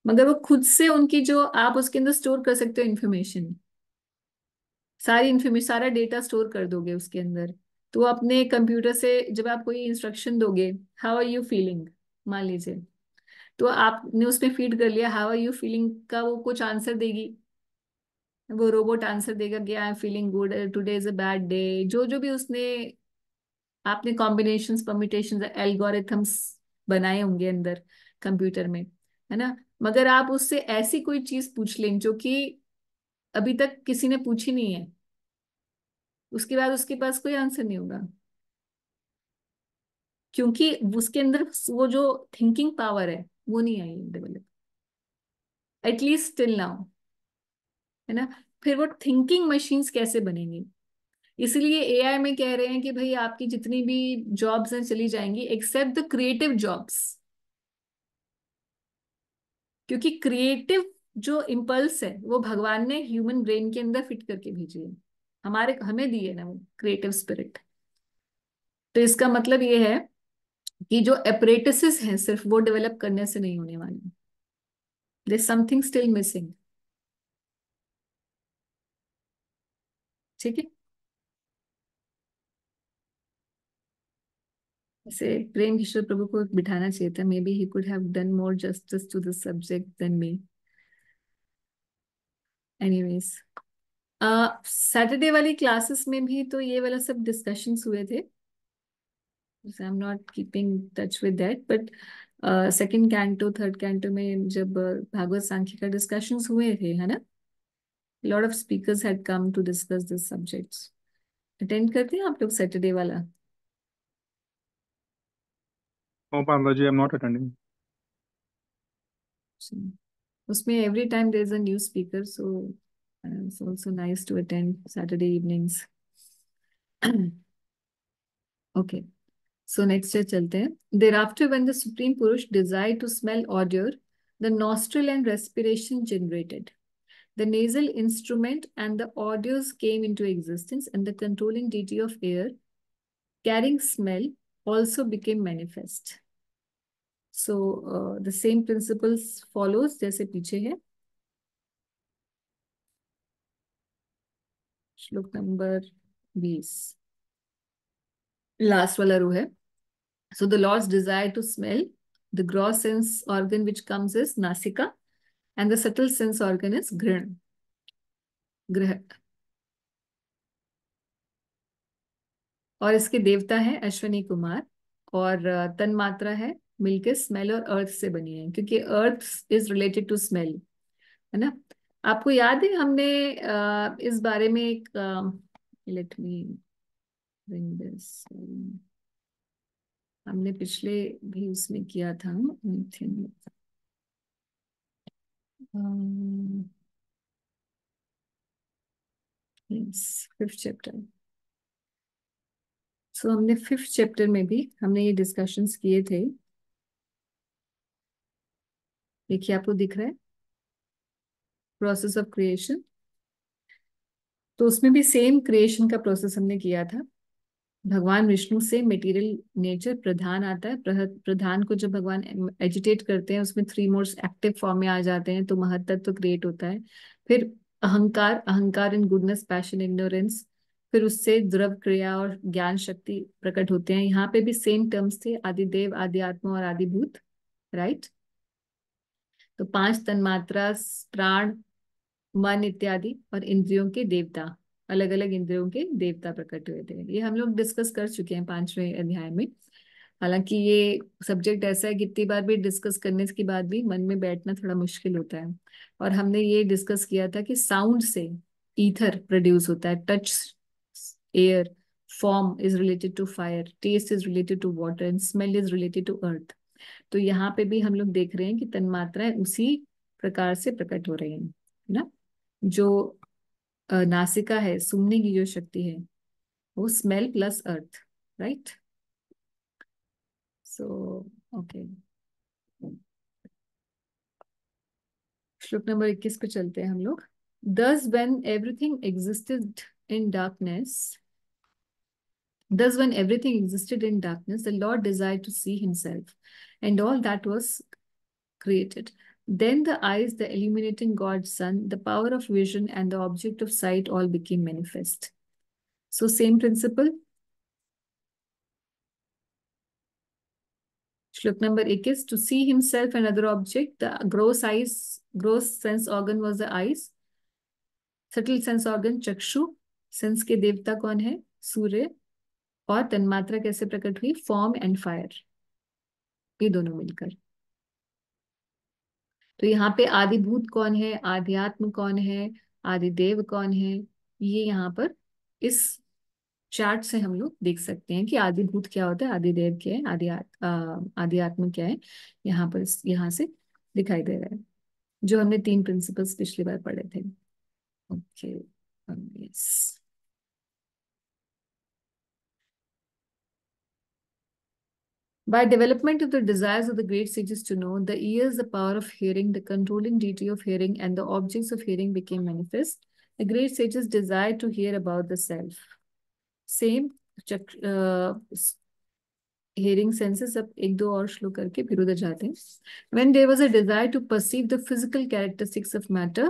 मगर वो खुद से उनकी जो आप उसके अंदर स्टोर कर सकते हो इंफॉर्मेशन, सारी इंफॉर्मेशन, सारा डेटा स्टोर कर दोगे उसके अंदर। तो अपने कंप्यूटर से जब आप कोई इंस्ट्रक्शन दोगे, हाउ आर यू फीलिंग, मान लीजिए, तो आपने उसमें फीड कर लिया हाउ आर यू फीलिंग का, वो कुछ आंसर देगी, वो रोबोट आंसर देगा कि I am feeling good, today is a bad day, जो जो भी उसने आपने कॉम्बिनेशंस परम्यूटेशंस एल्गोरिथम्स बनाए होंगे अंदर कंप्यूटर में, है ना। मगर आप उससे ऐसी कोई चीज पूछ लें जो कि अभी तक किसी ने पूछी नहीं है, उसके बाद उसके पास कोई आंसर नहीं होगा, क्योंकि उसके अंदर वो जो थिंकिंग पावर है वो नहीं I develop, at least till now, है ना। फिर वो थिंकिंग मशीन्स कैसे बनेंगी, इसलिए एआई में कह रहे हैं कि भाई आपकी जितनी भी जॉब्स हैं चली जाएंगी एक्सेप्ट द क्रिएटिव जॉब्स, क्योंकि क्रिएटिव जो इम्पल्स है वो भगवान ने ह्यूमन ब्रेन के अंदर फिट करके भेजी है, हमारे हमें दी है ना वो क्रिएटिव स्पिरिट। तो इसका मतलब ये है कि जो एपरेटसेस हैं सिर्फ वो डेवलप करने से नहीं होने वाले, देयर समथिंग स्टिल मिसिंग। ठीक है। ऐसे प्रेम किशोर प्रभु को बिठाना चाहिए था, maybe he could have done more justice to this subject than me. Anyways, Saturday वाली क्लासेस में भी तो ये वाला सब डिस्कशंस हुए थे। I am not keeping touch with that, but second canto third canto में जब भागवत सांख्य का डिस्कशंस हुए थे, है ना, lot of speakers had come to discuss this subjects. Attend करते हैं आप लोग सैटरडे वाला? Oh, Pandaji, I'm not attending. उसमें every time there is a new speaker, so it's also nice to attend Saturday evenings. Okay, so next day चलते हैं। Thereafter, when the Supreme Purush desired to smell odor, the nostril and respiration generated. The nasal instrument and the odors came into existence, and the controlling deity of air, carrying smell, also became manifest. So, the same principles follows जैसे पीछे है। श्लोक नंबर 20, लास्ट वाला रो है। So the Lord's desire to smell, the gross sense organ which comes is nasika, and the subtle sense organ is grih. और इसके देवता है अश्वनी कुमार, और तन मात्रा है मिलके स्मेल और अर्थ से बनी है, क्योंकि earth is related to smell, है ना। आपको याद है हमने इस बारे में एक, लेट मी ब्रिंग दिस, हमने पिछले भी उसमें किया था, फिफ्थ चैप्टर। सो हमने फिफ्थ चैप्टर में भी हमने ये डिस्कशंस किए थे। देखिए आपको दिख रहा है प्रोसेस ऑफ क्रिएशन। तो उसमें भी सेम क्रिएशन का प्रोसेस हमने किया था। भगवान विष्णु से मटेरियल नेचर प्रधान आता है, प्रधान को जब भगवान एजिटेट करते हैं उसमें थ्री मोड्स एक्टिव फॉर्म में आ जाते हैं, तो महत्तत्व क्रिएट होता है। फिर अहंकार, अहंकार इन गुडनेस पैशन इग्नोरेंस, फिर उससे द्रव क्रिया और ज्ञान शक्ति प्रकट होते हैं। यहाँ पे भी सेम टर्म्स थे, आदिदेव, आदि आत्मा और आदिभूत, राइट। तो पांच तन्मात्रा, प्राण, मन इत्यादि और इंद्रियों के देवता, अलग अलग इंद्रियों के देवता प्रकट हुए थे। ये हम लोग डिस्कस कर चुके हैं पांचवें अध्याय में। हालांकि ये सब्जेक्ट ऐसा है कितनी बार भी डिस्कस करने के बाद भी मन में बैठना थोड़ा मुश्किल होता है। और हमने ये डिस्कस किया था कि साउंड से ईथर प्रोड्यूस होता है, touch air, form is related to fire, taste is related to water and smell is related to earth. तो यहाँ पे भी हम लोग देख रहे हैं कि तन्मात्राएं उसी प्रकार से प्रकट हो रही हैं, है ना। जो नासिका है, सूंघने की जो शक्ति है, वो स्मेल प्लस अर्थ, राइट। सो ओके, श्लोक नंबर 21 पे चलते हैं हम लोग। Thus when everything existed in darkness, thus when everything existed in darkness, the Lord desired to see himself and all that was created. Then the eyes, the illuminating God's Son, the power of vision, and the object of sight all became manifest. So same principle. Shlok number 21, to see himself and other object, the gross eyes, gross sense organ was the eyes, subtle sense organ चक्षु, सेंस के देवता कौन है, सूर्य, और तन्मात्रा कैसे प्रकट हुई, फॉर्म एंड फायर, ये दोनों मिलकर। तो यहाँ पे आदिभूत कौन है, आध्यात्म कौन है, आदिदेव कौन है, ये यहाँ पर इस चार्ट से हम लोग देख सकते हैं कि आदिभूत क्या होता है, आदिदेव क्या है, आध्यात्म क्या है। यहाँ पर यहाँ से दिखाई दे रहा है, जो हमने तीन प्रिंसिपल्स पिछली बार पढ़े थे। Okay, yes. By development of the desires of the great sages to know, the ears, the power of hearing, the controlling deity of hearing, and the objects of hearing became manifest. The great sages desired to hear about the self. Same hearing senses. अब एक दो और श्लोक करके फिर उधर जाते हैं. When there was a desire to perceive the physical characteristics of matter,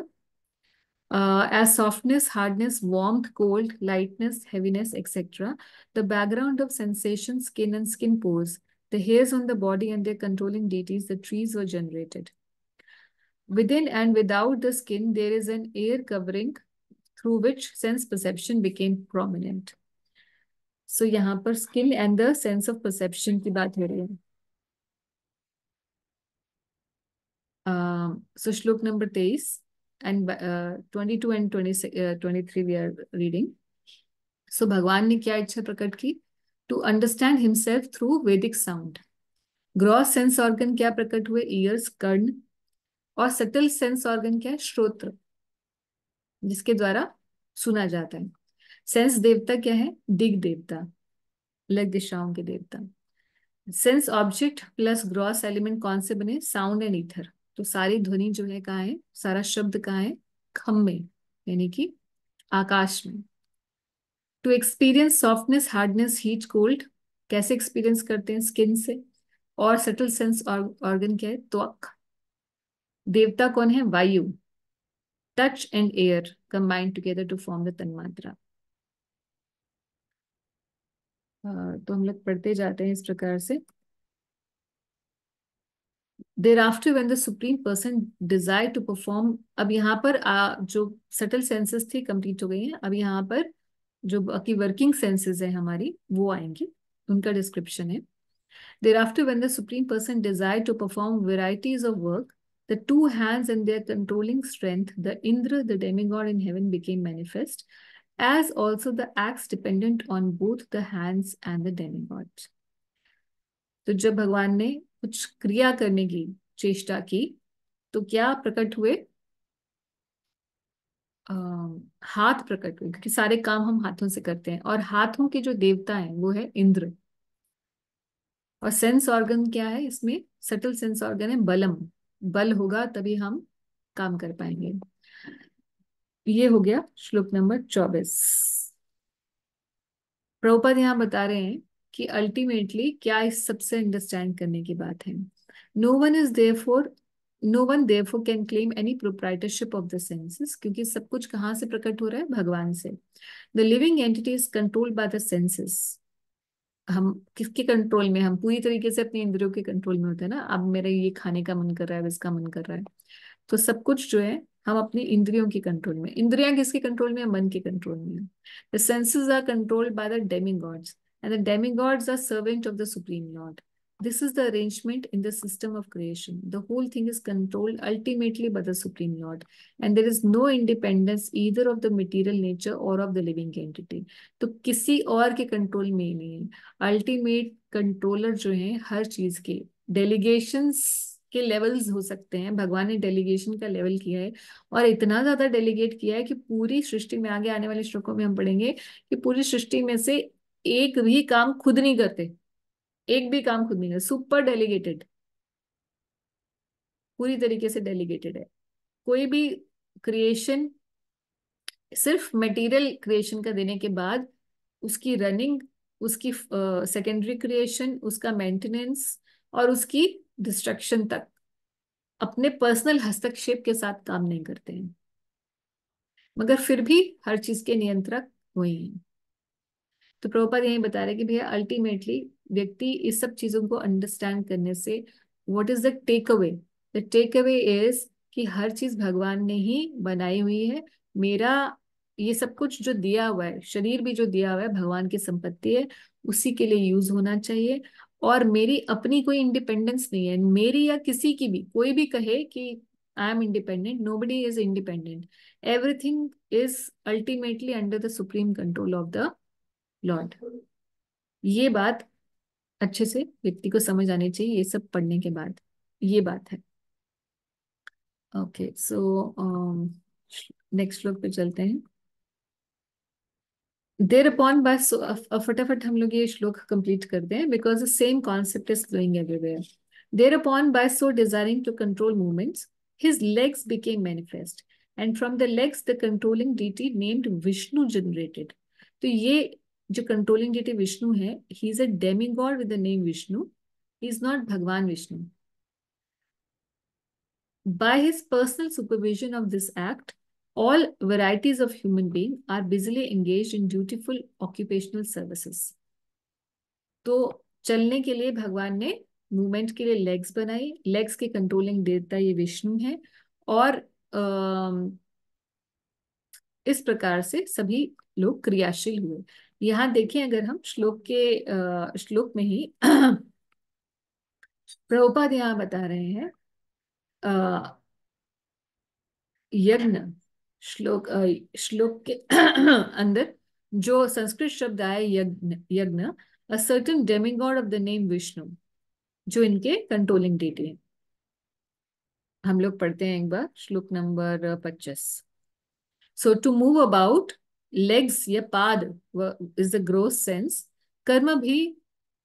as softness, hardness, warmth, cold, lightness, heaviness, etc., the background of sensation, skin and skin pores, the hairs on the body and their controlling deities, the trees were generated. Within and without the skin, there is an air covering through which sense perception became prominent. So यहाँ पर skin and the sense of perception की बात हो रही है. So श्लोक number 23 and 22 and 23 we are reading. So भगवान ने क्या इच्छा प्रकट की? To understand himself through Vedic sound. Gross sense organ क्या प्रकट हुए? Ears, कर्ण. और subtle sense organ क्या है? श्रोत्र, जिसके द्वारा सुना जाता है. सेंस देवता क्या है? दिग देवता, अलग दिशाओं के देवता. Sense object plus gross element कौन से बने? Sound and ether. तो सारी ध्वनि जो है कहाँ है? सारा शब्द कहाँ है? खम में, यानी कि आकाश में. To experience softness, hardness, heat, cold कैसे एक्सपीरियंस करते हैं? स्किन से. और सटल सेंस ऑर्गन क्या है? त्वक. देवता कौन है? वायु. Touch and air combined together to form the tanmatra. तो हम लोग पढ़ते जाते हैं इस प्रकार से. Thereafter, when the supreme person desired to perform, अब यहाँ पर जो subtle senses थी कंप्लीट हो गई हैं. अब यहाँ पर जो बाकी वर्किंग सेंसेस है हमारी वो आएंगी, उनका डिस्क्रिप्शन है. Thereafter, when the supreme person desired to perform varieties of work, the two hands and their controlling strength, the Indra, the demigod in heaven, became manifest, as also the acts dependent on both the hands and the demigod. तो जब भगवान ने कुछ क्रिया करने की चेष्टा की तो क्या प्रकट हुए? हाथ प्रकट हुए, क्योंकि सारे काम हम हाथों से करते हैं. और हाथों के जो देवता हैं वो है इंद्र. और सेंस ऑर्गन क्या है इसमें? सटल सेंस ऑर्गन है बलम. बल होगा तभी हम काम कर पाएंगे. ये हो गया श्लोक नंबर 24. प्रभुपाद यहाँ बता रहे हैं कि अल्टीमेटली क्या इस सबसे अंडरस्टैंड करने की बात है. No one therefore can claim any proprietorship of the senses, क्योंकि सब कुछ कहाँ से प्रकट हो रहा है? भगवान से. The living entity is controlled by the senses. हम किसके कंट्रोल में? हम पूरी तरीके से अपने इंद्रियों के कंट्रोल में होते हैं ना. अब मेरा ये खाने का मन कर रहा है, इसका मन कर रहा है, तो सब कुछ जो है हम अपनी इंद्रियों के कंट्रोल में. इंद्रियां किसके कंट्रोल में है? मन के कंट्रोल में है. The senses are controlled by the demigods and the demigods are servant of the supreme lord. This is the arrangement in the system of creation. The whole thing is controlled ultimately by the Supreme Lord, and there is no independence either of the material nature or of the living entity. तो किसी और के कंट्रोल में ही नहीं है. अल्टीमेट कंट्रोलर जो है हर चीज के. डेलीगेशंस के लेवल्स हो सकते हैं. भगवान ने डेलीगेशन का लेवल किया है और इतना ज्यादा डेलीगेट किया है कि पूरी सृष्टि में, आगे आने वाले श्लोकों में हम पढ़ेंगे कि पूरी सृष्टि में से एक भी काम खुद नहीं करते. एक भी काम खुद नहीं करते. सुपर डेलीगेटेड, पूरी तरीके से डेलीगेटेड है. कोई भी क्रिएशन सिर्फ मटेरियल क्रिएशन का देने के बाद उसकी रनिंग, उसकी सेकेंडरी क्रिएशन, उसका मेंटेनेंस और उसकी डिस्ट्रक्शन तक अपने पर्सनल हस्तक्षेप के साथ काम नहीं करते हैं, मगर फिर भी हर चीज के नियंत्रक वही हैं. तो प्रभुपाद यही बता रहे कि भैया अल्टीमेटली व्यक्ति इस सब चीजों को अंडरस्टैंड करने से what is the takeaway? The takeaway is कि हर चीज भगवान ने ही बनाई हुई है. मेरा ये सब कुछ जो दिया हुआ है, शरीर भी जो दिया हुआ है भगवान की संपत्ति है, उसी के लिए यूज होना चाहिए. और मेरी अपनी कोई इंडिपेंडेंस नहीं है, मेरी या किसी की भी. कोई भी कहे कि I am independent, nobody is independent. Everything is ultimately under the supreme control of the Lord. ये बात अच्छे से व्यक्ति को समझ आनी चाहिए ये सब पढ़ने के बाद. ये बात है. ओके, सो नेक्स्ट श्लोक पे चलते हैं. देर अपॉन बाय, फटाफट हम लोग ये श्लोक कंप्लीट करते हैं because the same concept is flowing everywhere. Thereupon by so desiring to control movements his legs became manifest and from the legs the controlling deity named Vishnu generated. तो ये जो कंट्रोलिंग डीटी विष्णु है, he is a demigod with the name Vishnu, he is not भगवान Vishnu. By his personal supervision of this act, all varieties of human beings are busily engaged in dutiful occupational services. तो चलने के लिए भगवान ने मूवमेंट के लिए लेग्स बनाई. लेग्स के कंट्रोलिंग देवता ये विष्णु है. और इस प्रकार से सभी लोग क्रियाशील हुए. यहाँ देखें, अगर हम श्लोक में ही प्रभुपाद यहाँ बता रहे हैं यज्ञ. श्लोक के अंदर जो संस्कृत शब्द आया यज्ञ, a certain demigod of the name Vishnu, जो इनके कंट्रोलिंग डेटी है. हम लोग पढ़ते हैं एक बार श्लोक number 25. So to move about, legs या पाद इज द ग्रोस सेंस. कर्म भी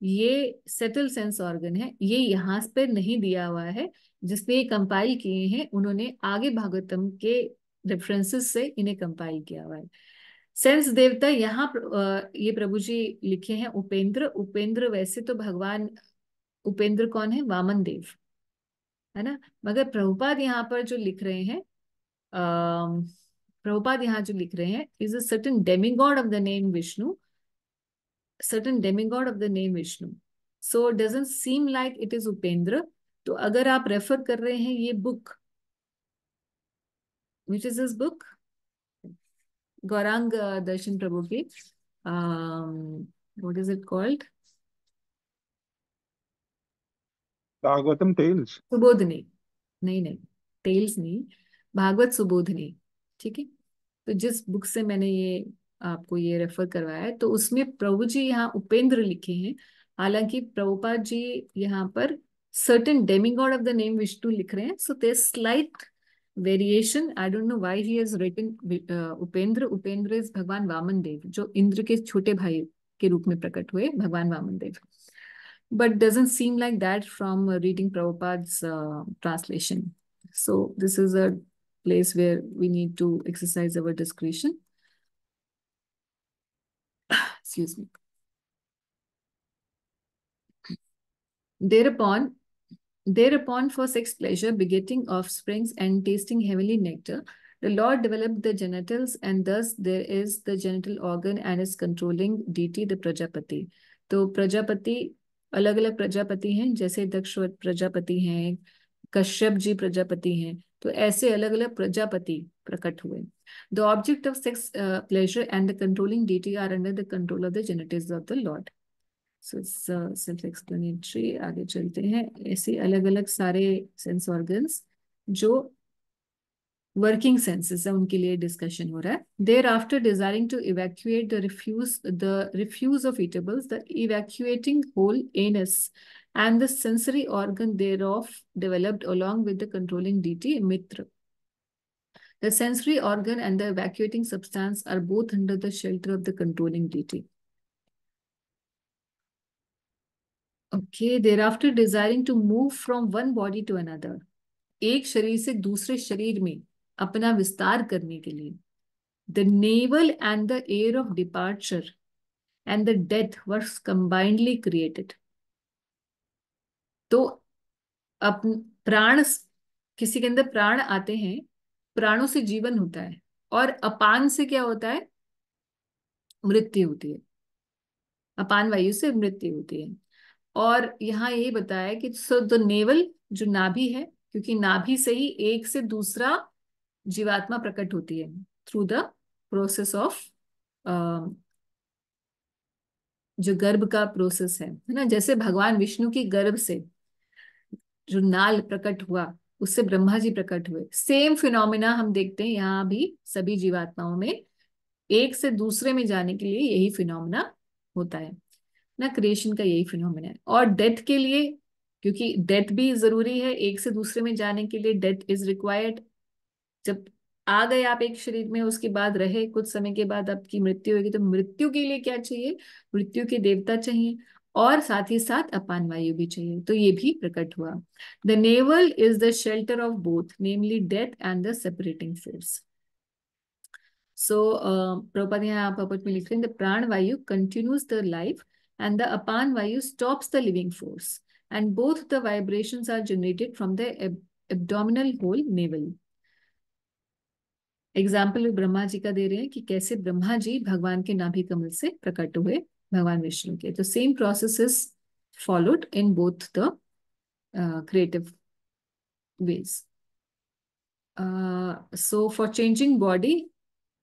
ये सेटल सेंस ऑर्गन है. ये यहाँ पे नहीं दिया हुआ है. जिसने ये कंपाइल किए हैं उन्होंने आगे भागवतम के रेफरेंसेस से इन्हें कंपाइल किया हुआ है. सेंस देवता यहाँ ये प्रभु जी लिखे हैं उपेंद्र. उपेंद्र वैसे तो भगवान उपेंद्र कौन है? वामन देव है ना. मगर प्रभुपाद यहाँ पर जो लिख रहे हैं, प्रभुपाद यहाँ जो लिख रहे हैं, is a certain demigod of the name Vishnu, certain demigod of the name Vishnu. So it doesn't seem like it is Upendra. तो अगर आप रेफर कर रहे हैं ये book, which is this book? Gauranga Darshan Prabhu की, what is it called? Bhagavatam tales. Subodhini. नहीं नहीं, टेल्स नहीं, भागवत सुबोधनी. ठीक है. तो जिस बुक से मैंने ये आपको ये रेफर करवाया है, तो उसमें प्रभु जी यहाँ उपेंद्र लिखे हैं. हालांकि प्रभुपाद जी यहाँ पर certain demigod of the name Vishnu लिख रहे हैं. So there slight variation. I don't know why he has written Upendra. Upendra is Bhagwan Vaman देव, जो इंद्र के छोटे भाई के रूप में प्रकट हुए, भगवान वामन देव. But doesn't seem like that from reading Prabhupada's translation. So this is a place where we need to exercise our discretion. Excuse me. Thereupon, for sex pleasure, begetting offsprings, and tasting heavenly nectar, the Lord developed the genitals, and thus there is the genital organ and its controlling deity, the Prajapati. तो प्रजापति अलग अलग प्रजापति हैं, जैसे दक्ष प्रजापति हैं, कश्यप जी प्रजापति हैं. तो ऐसे अलग अलग प्रजापति प्रकट हुए. The object of sex pleasure and the controlling deity are under the control of the genitals of the Lord. So it's self explanatory. आगे चलते हैं. ऐसे अलग अलग सारे सेंस ऑर्गन्स जो वर्किंग सेंसेस है, उनके लिए डिस्कशन हो रहा है. Thereafter desiring to evacuate the refuse of eatables, the evacuating hole anus and the sensory organ thereof developed along with the controlling deity Mitra. The sensory organ and the evacuating substance are both under the shelter of the controlling deity. Okay, thereafter desiring to move from one body to another, एक शरीर से दूसरे शरीर में अपना विस्तार करने के लिए, the navel and the air of departure and the death were combinedly created. तो प्राण, किसी के अंदर प्राण आते हैं, प्राणों से जीवन होता है, और अपान से क्या होता है? मृत्यु होती है. अपान वायु से मृत्यु होती है. और यहाँ यही बताया कि सो द नेवल, जो नाभि है, क्योंकि नाभि से ही एक से दूसरा जीवात्मा प्रकट होती है थ्रू द प्रोसेस ऑफ जो गर्भ का प्रोसेस है ना. जैसे भगवान विष्णु की गर्भ से जो नाल प्रकट हुआ, उससे ब्रह्मा जी प्रकट हुए. सेम फिनोमिना हम देखते हैं यहाँ भी सभी जीवात्माओं में. एक से दूसरे में जाने के लिए यही फिनोमिना होता है ना. क्रिएशन का यही फिनोमिना है. और डेथ के लिए, क्योंकि डेथ भी जरूरी है, एक से दूसरे में जाने के लिए डेथ इज रिक्वायर्ड. जब आ गए आप एक शरीर में, उसके बाद रहे कुछ समय के बाद आपकी मृत्यु होगी, तो मृत्यु के लिए क्या चाहिए? मृत्यु के देवता चाहिए, और साथ ही साथ अपान वायु भी चाहिए, तो ये भी प्रकट हुआ। The navel is the shelter of both, namely death and the separating force. So Prabhupada यहाँ पपट में लिख रहे हैं, the prana vayu continues the life and the apana vayu stops the living force, and both the vibrations are generated from the abdominal hole navel. Example Brahma ji का दे रहे हैं कि कैसे ब्रह्मा जी भगवान के नाभि कमल से प्रकट हुए भगवान विष्णु के। तो same process is followed in both the creative ways. So for changing body,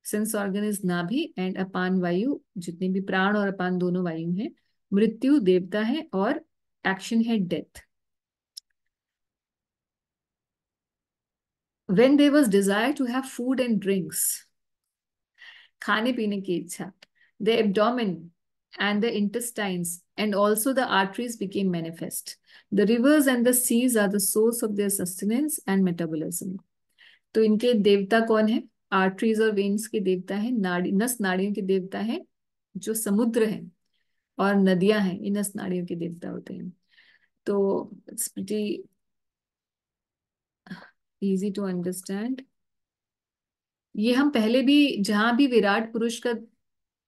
sense organ is नाभि एंड अपान वायु, जितने भी प्राण और अपान दोनों वायु हैं, मृत्यु देवता है और एक्शन है death. When there was desire to have food and drinks, खाने पीने की इच्छा, the abdomen and the intestines and also the arteries became manifest. The rivers and the seas are the source of their sustenance and metabolism. तो इनके देवता कौन है? आर्टरीज और वेन्स के देवता है, नाड़ी नस नाड़ियों के देवता है जो समुद्र है, और नदियां हैं, इन नस नाड़ियों के देवता होते हैं। तो it's pretty easy to understand. ये हम पहले भी जहां भी विराट पुरुष का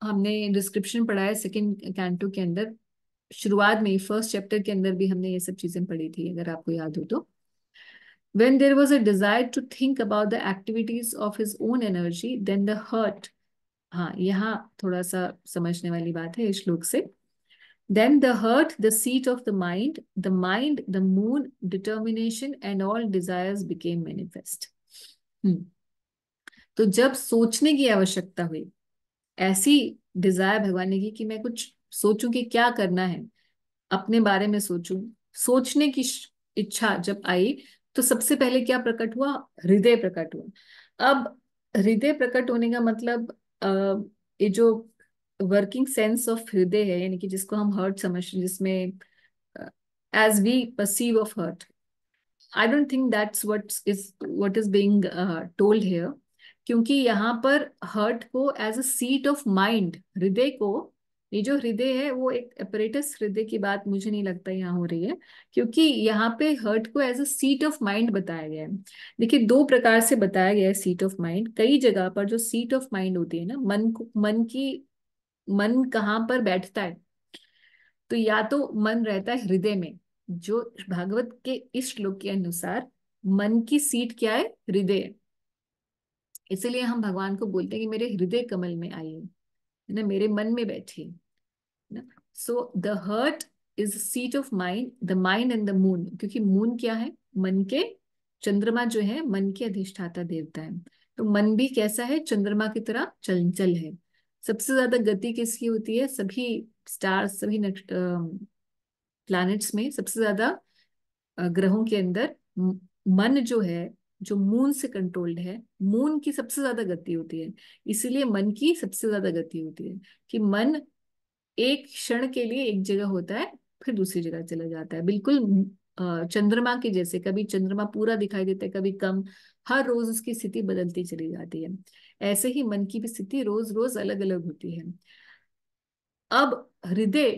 हमने डिस्क्रिप्शन पढ़ा है सेकंड कैंटो के अंदर, शुरुआत में फर्स्ट चैप्टर के अंदर भी हमने ये सब चीजें पढ़ी थी, अगर आपको याद हो तो। When there was a desire to think about the activities of his own energy, then the heart, हाँ यहाँ थोड़ा सा समझने वाली बात है इस श्लोक से। Then the heart, the seat of the mind, the moon, determination and all desires became manifest. तो जब सोचने की आवश्यकता हुई, ऐसी डिजायर भगवान ने की कि मैं कुछ सोचूं कि क्या करना है, अपने बारे में सोचूं, सोचने की इच्छा जब आई, तो सबसे पहले क्या प्रकट हुआ? हृदय प्रकट हुआ। अब हृदय प्रकट होने का मतलब ये जो वर्किंग सेंस ऑफ हृदय है, यानी कि जिसको हम हर्ट समझते हैं, जिसमें as we perceive of heart, I don't think that's what is being told here, क्योंकि यहाँ पर हर्ट को as a seat of mind, हृदय को, ये जो हृदय है वो एक अपरेटस हृदय की बात मुझे नहीं लगता यहाँ हो रही है, क्योंकि यहाँ पे हर्ट को as a seat of mind बताया गया है। देखिए दो प्रकार से बताया गया है सीट ऑफ माइंड। कई जगह पर जो सीट ऑफ माइंड होती है ना, मन कहाँ पर बैठता है, तो या तो मन रहता है हृदय में, जो भागवत के इस श्लोक के अनुसार मन की सीट क्या है? हृदय है। इसलिए हम भगवान को बोलते हैं कि मेरे हृदय कमल में आइए, है ना, मेरे मन में बैठिए ना। So the heart is seat of mind, the mind and the moon, क्योंकि मून क्या है? मन के, चंद्रमा जो है मन के अधिष्ठाता देवता है। तो मन भी कैसा है? चंद्रमा की तरह चंचल है। सबसे ज्यादा गति किसकी होती है? सभी स्टार्स, सभी प्लैनेट्स में सबसे ज्यादा ग्रहों के अंदर मन जो है, जो मून से कंट्रोल्ड है, मून की सबसे ज्यादा गति होती है। इसीलिए मन की सबसे ज्यादा गति होती है कि मन एक क्षण के लिए एक जगह होता है, फिर दूसरी जगह चला जाता है, बिल्कुल चंद्रमा के जैसे। कभी चंद्रमा पूरा दिखाई देता है, कभी कम, हर रोज उसकी स्थिति बदलती चली जाती है। ऐसे ही मन की भी स्थिति रोज रोज अलग अलग होती है। अब हृदय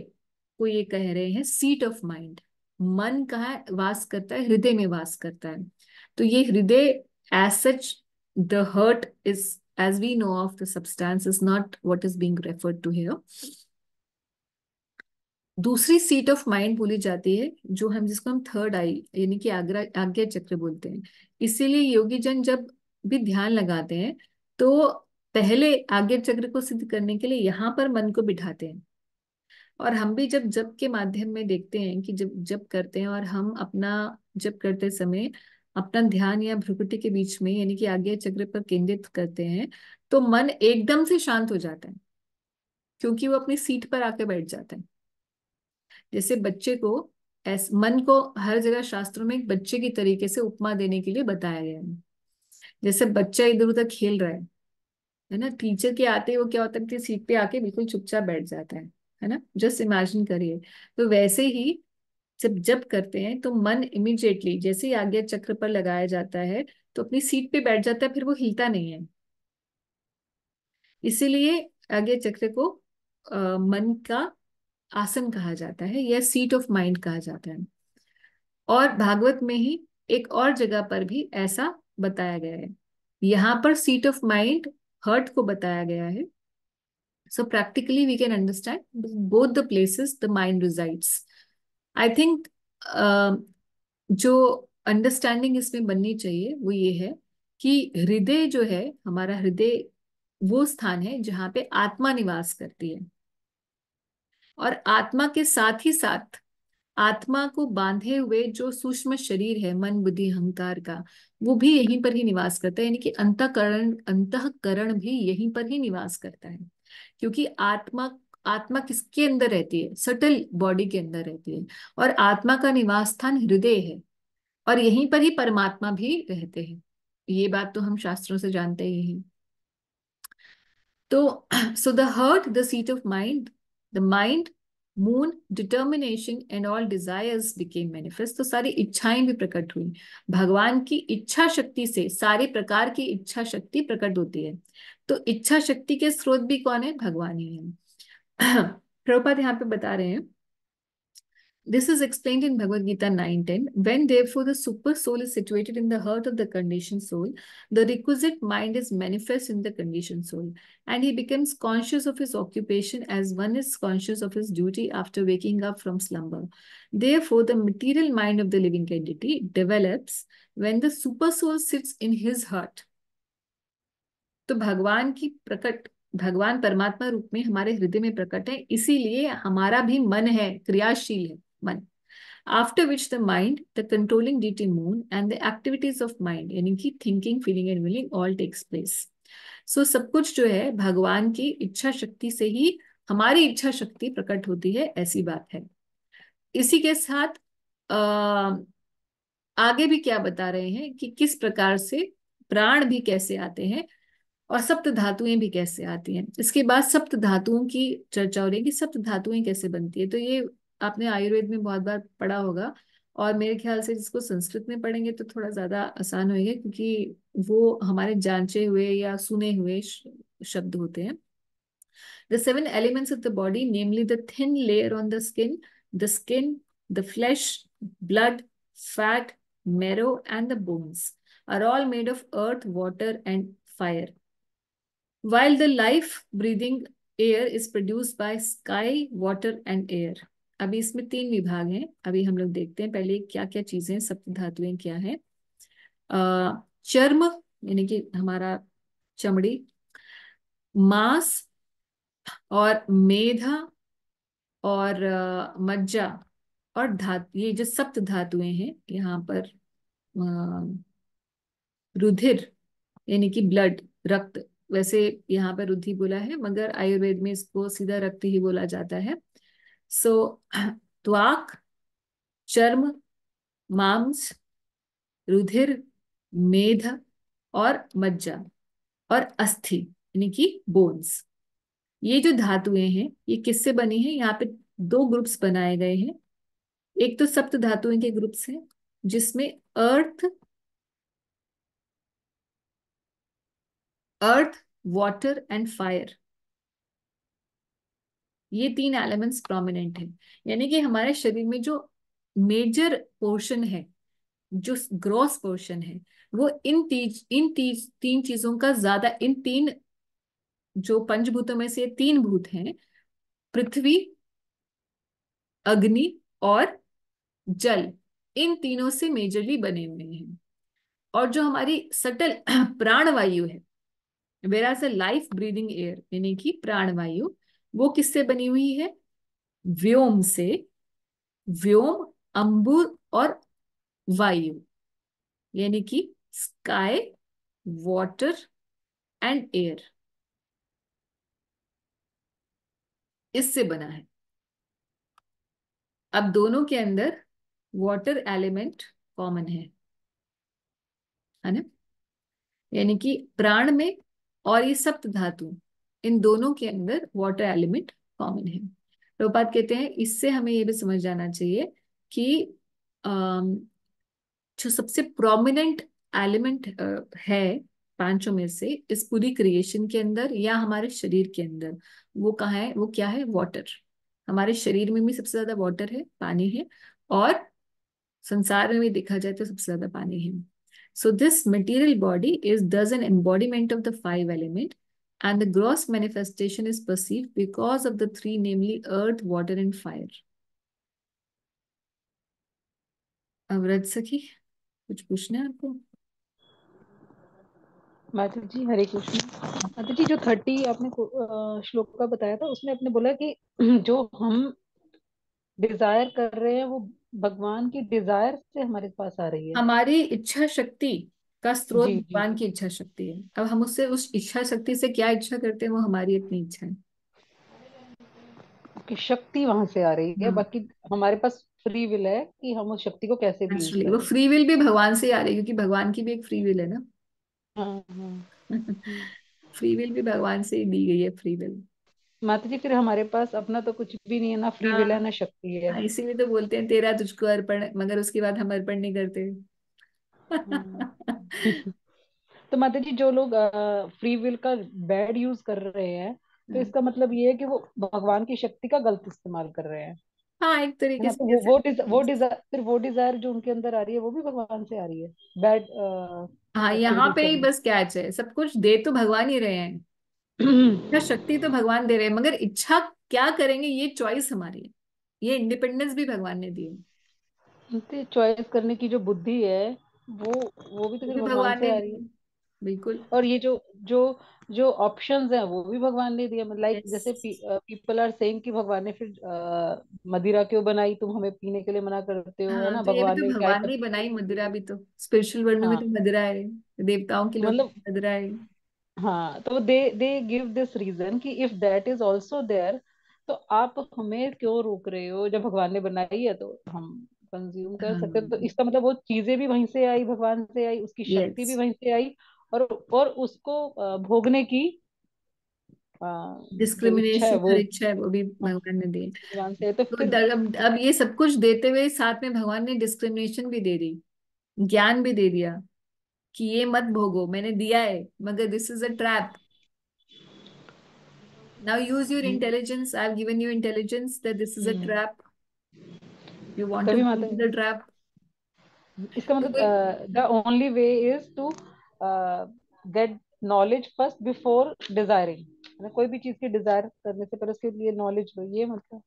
को ये कह रहे हैं सीट ऑफ माइंड। मन कहाँ वास करता है? हृदय में वास करता है। तो ये हृदय as such, the heart is, as we know of, the substance is not what is being referred to here. दूसरी सीट ऑफ माइंड बोली जाती है, जो हम, जिसको हम थर्ड आई यानी कि आज्ञा चक्र बोलते हैं। इसीलिए योगी जन जब भी ध्यान लगाते हैं तो पहले आज्ञा चक्र को सिद्ध करने के लिए यहाँ पर मन को बिठाते हैं। और हम भी जब जप के माध्यम में देखते हैं कि जब जप करते हैं और हम अपना जप करते समय अपना ध्यान या भ्रुकुटी के बीच में यानी कि आज्ञा चक्र पर केंद्रित करते हैं, तो मन एकदम से शांत हो जाता है, क्योंकि वो अपनी सीट पर आके बैठ जाता है। जैसे बच्चे को, मन को हर जगह शास्त्रों में एक बच्चे की तरीके से उपमा देने के लिए बताया गया है। जैसे बच्चा इधर उधर खेल रहा है ना, टीचर के आते ही वो क्या होता है कि सीट पे आके बिल्कुल चुपचाप बैठ जाता है ना, जस्ट इमेजिन करिए। तो वैसे ही जब जप करते हैं तो मन इमिडिएटली जैसे ही आज्ञा चक्र पर लगाया जाता है, तो अपनी सीट पे बैठ जाता है, फिर वो हिलता नहीं है। इसीलिए आज्ञा चक्र को मन का आसन कहा जाता है, या सीट ऑफ माइंड कहा जाता है। और भागवत में ही एक और जगह पर भी ऐसा बताया गया है। यहाँ पर सीट ऑफ माइंड हर्ट को बताया गया है। So practically we can understand both the places the mind resides. I think जो अंडरस्टैंडिंग इसमें बननी चाहिए वो ये है कि हृदय जो है, हमारा हृदय वो स्थान है जहाँ पे आत्मा निवास करती है, और आत्मा के साथ ही साथ आत्मा को बांधे हुए जो सूक्ष्म शरीर है मन बुद्धि अहंकार का, वो भी यहीं पर ही निवास करता है। यानी कि अंतःकरण भी यहीं पर ही निवास करता है। क्योंकि आत्मा आत्मा किसके अंदर रहती है? सटल बॉडी के अंदर रहती है, और आत्मा का निवास स्थान हृदय है, और यहीं पर ही परमात्मा भी रहते हैं। ये बात तो हम शास्त्रों से जानते ही हैं। तो so the heart the seat of mind, the mind moon determination and all desires became manifest. तो सारी इच्छाएं भी प्रकट हुई। भगवान की इच्छा शक्ति से सारे प्रकार की इच्छा शक्ति प्रकट होती है। तो इच्छा शक्ति के स्रोत भी कौन है? भगवान ही है। प्रभुपाद यहाँ पे बता रहे हैं, this is explained in Bhagavad Gita 9:10. When therefore the super soul is situated in the heart of the conditioned soul, the requisite mind is manifest in the conditioned soul, and he becomes conscious of his occupation as one is conscious of his duty after waking up from slumber. Therefore, the material mind of the living entity develops when the super soul sits in his heart. तो भगवान परमात्मा रूप में हमारे हृदय में प्रकट है, इसीलिए हमारा भी मन है, क्रियाशील है मन। After which the mind the controlling deity moon and the activities of mind, यानी कि thinking feeling and willing all takes place. So सब कुछ जो है भगवान की इच्छा शक्ति से ही हमारी इच्छा शक्ति प्रकट होती है, ऐसी बात है। इसी के साथ आगे भी क्या बता रहे हैं कि किस प्रकार से प्राण भी कैसे आते हैं और सप्त धातुएं भी कैसे आती हैं। इसके बाद सप्त धातुओं की चर्चा हो रही है कि सप्त धातुएं कैसे बनती है। तो ये आपने आयुर्वेद में बहुत बार पढ़ा होगा, और मेरे ख्याल से जिसको संस्कृत में पढ़ेंगे तो थोड़ा ज्यादा आसान होगा, क्योंकि वो हमारे जांचे हुए या सुने हुए शब्द होते हैं। The seven elements of the body, namely the thin layer on the skin, the flesh, blood, fat, marrow, and the bones, are all made of earth, water, and fire. While the life-breathing air is produced by sky, water, and air. अभी इसमें 3 विभाग हैं। अभी हम लोग देखते हैं पहले क्या क्या चीजें, सप्त धातुएं क्या है। चर्म यानी कि हमारा चमड़ी, मांस और मेधा और मज्जा और धातु, ये जो सप्त धातुएं हैं यहाँ पर रुधिर यानी कि ब्लड, रक्त। वैसे यहाँ पर रुधि बोला है, मगर आयुर्वेद में इसको सीधा रक्त ही बोला जाता है। सो त्वक, चर्म, मांस, रुधिर, मेध और मज्जा और अस्थि यानी कि बोन्स। ये जो धातुएं हैं ये किससे बनी है? यहाँ पे 2 ग्रुप्स बनाए गए हैं। एक तो सप्त धातुएं के ग्रुप्स हैं जिसमें अर्थ, वाटर एंड फायर, ये 3 एलिमेंट्स प्रोमिनेंट हैं। यानी कि हमारे शरीर में जो मेजर पोर्शन है, जो ग्रॉस पोर्शन है, वो इन 3 चीजों का ज्यादा, इन 3 जो पंचभूतों में से 3 भूत हैं, पृथ्वी, अग्नि और जल, इन तीनों से मेजरली बने हुए हैं। और जो हमारी सटल प्राण वायु है, वेराज लाइफ ब्रीदिंग एयर यानी कि प्राण वायु, वो किससे बनी हुई है? व्योम से। व्योम, अंबुर और वायु यानी कि स्काई, वाटर एंड एयर, इससे बना है। अब दोनों के अंदर वाटर एलिमेंट कॉमन है ना? यानी कि प्राण में और ये सप्त धातु, इन दोनों के अंदर वाटर एलिमेंट कॉमन है। प्रभुपाद कहते हैं इससे हमें ये भी समझ जाना चाहिए कि जो सबसे प्रोमिनेंट एलिमेंट है पांचों में से इस पूरी क्रिएशन के अंदर या हमारे शरीर के अंदर, वो कहाँ है, वो क्या है, वाटर। हमारे शरीर में भी सबसे ज्यादा वाटर है, पानी है, और संसार में भी देखा जाए तो सबसे ज्यादा पानी है। So this material body is thus an embodiment of the five element and the gross manifestation is perceived because of the three, namely earth, water and fire. अवरत सखी, कुछ पूछना है आपको? माता जी हरे कृष्ण। माता जी जो 30 आपने श्लोक का बताया था उसमें आपने बोला कि जो हम डिजायर कर रहे हैं वो भगवान की डिजायर से हमारे पास आ रही है। हमारी इच्छा शक्ति का स्रोत जी जी। भगवान की इच्छा शक्ति है। अब हम उससे, उस इच्छा शक्ति से क्या इच्छा करते हैं, वो हमारी अपनी इच्छा है। कि शक्ति वहां से आ रही है, हाँ, बाकी हमारे पास फ्री विल है कि हम उस शक्ति को कैसे भी यूज नेचुरली वो करें। फ्री विल भी भगवान से ही आ रही है, क्योंकि भगवान की भी एक फ्री विल है ना। हाँ हाँ। हम्म। फ्री विल भी भगवान से ही दी गई है, फ्री विल। माता जी फिर हमारे पास अपना तो कुछ भी नहीं है, ना फ्री हाँ विल है ना शक्ति है। हाँ, इसीलिए तो बोलते हैं तेरा तुझको अर्पण, मगर उसके बाद हम अर्पण नहीं करते। हम्म। तो माता जी जो लोग फ्री विल का बैड यूज कर रहे हैं, तो इसका मतलब ये है कि वो भगवान की शक्ति का गलत इस्तेमाल कर रहे हैं, हाँ, एक है तरीके ना। से तो कह वो सकते डिजायर, फिर वो डिजायर जो उनके अंदर आ रही है वो भी भगवान से आ रही है, बैड हैं। हाँ, यहाँ एक्टिविटीज पे ही करने। बस कैच है, सब कुछ दे तो भगवान ही रहे हैं, इच्छा शक्ति तो भगवान दे रहे हैं, मगर इच्छा क्या करेंगे ये चॉइस हमारी है। ये इंडिपेंडेंस भी भगवान ने दी है, तो चॉइस करने की जो बुद्धि है वो वो भी तो वो फिर भी भगवान भगवान ने से आ दी रही है। है। बिल्कुल। और ये जो जो ऑप्शंस हैं वो भी भगवान ने दिया, मतलब लाइक यस। जैसे पीपल आर सेइंग कि भगवान ने फिर मदिरा क्यों बनाई, तुम हमें पीने के लिए मना करते हो, है हाँ, ना। तो ये भी भगवान तो ने गाय भगवान का ने ही दूध बनाई, क्यों नहीं मदिरा दिया। भी तो स्पिरिचुअल वर्ल्ड में भी हाँ तो मदिरा है, देवताओं के लोक में मतलब, भी मदिरा है। हाँ तो दे गिव दिस रीजन कि if that is also there, तो आप हमें क्यों रोक रहे हो, जब भगवान ने बनाई है तो हम कंज्यूम कर सकते हैं। तो हाँ। इसका मतलब वो चीजें भी वहीं से आई, भगवान से आई, उसकी शक्ति भी यस। वहीं से आई, और उसको भोगने की अ, जो इच्छा है डिस्क्रिमिनेशन वो और इच्छा है वो भी हाँ, भगवान ने दी। भगवान से है। तो तो फिर अब ये सब कुछ देते हुए साथ में भगवान ने डिस्क्रिमिनेशन भी दे दी, ज्ञान भी दे दिया कि ये मत भोगो, मैंने दिया है, मगर this is a trap. Now use your intelligence, I have given you intelligence that this is a hmm, trap, you want to तभी गो माता, इनटू द ट्रैप। इसका तो मतलब कोई, the only way is to get knowledge first before desiring. कोई भी चीज की डिजायर करने से पहले उसके लिए नॉलेज लो, ये मतलब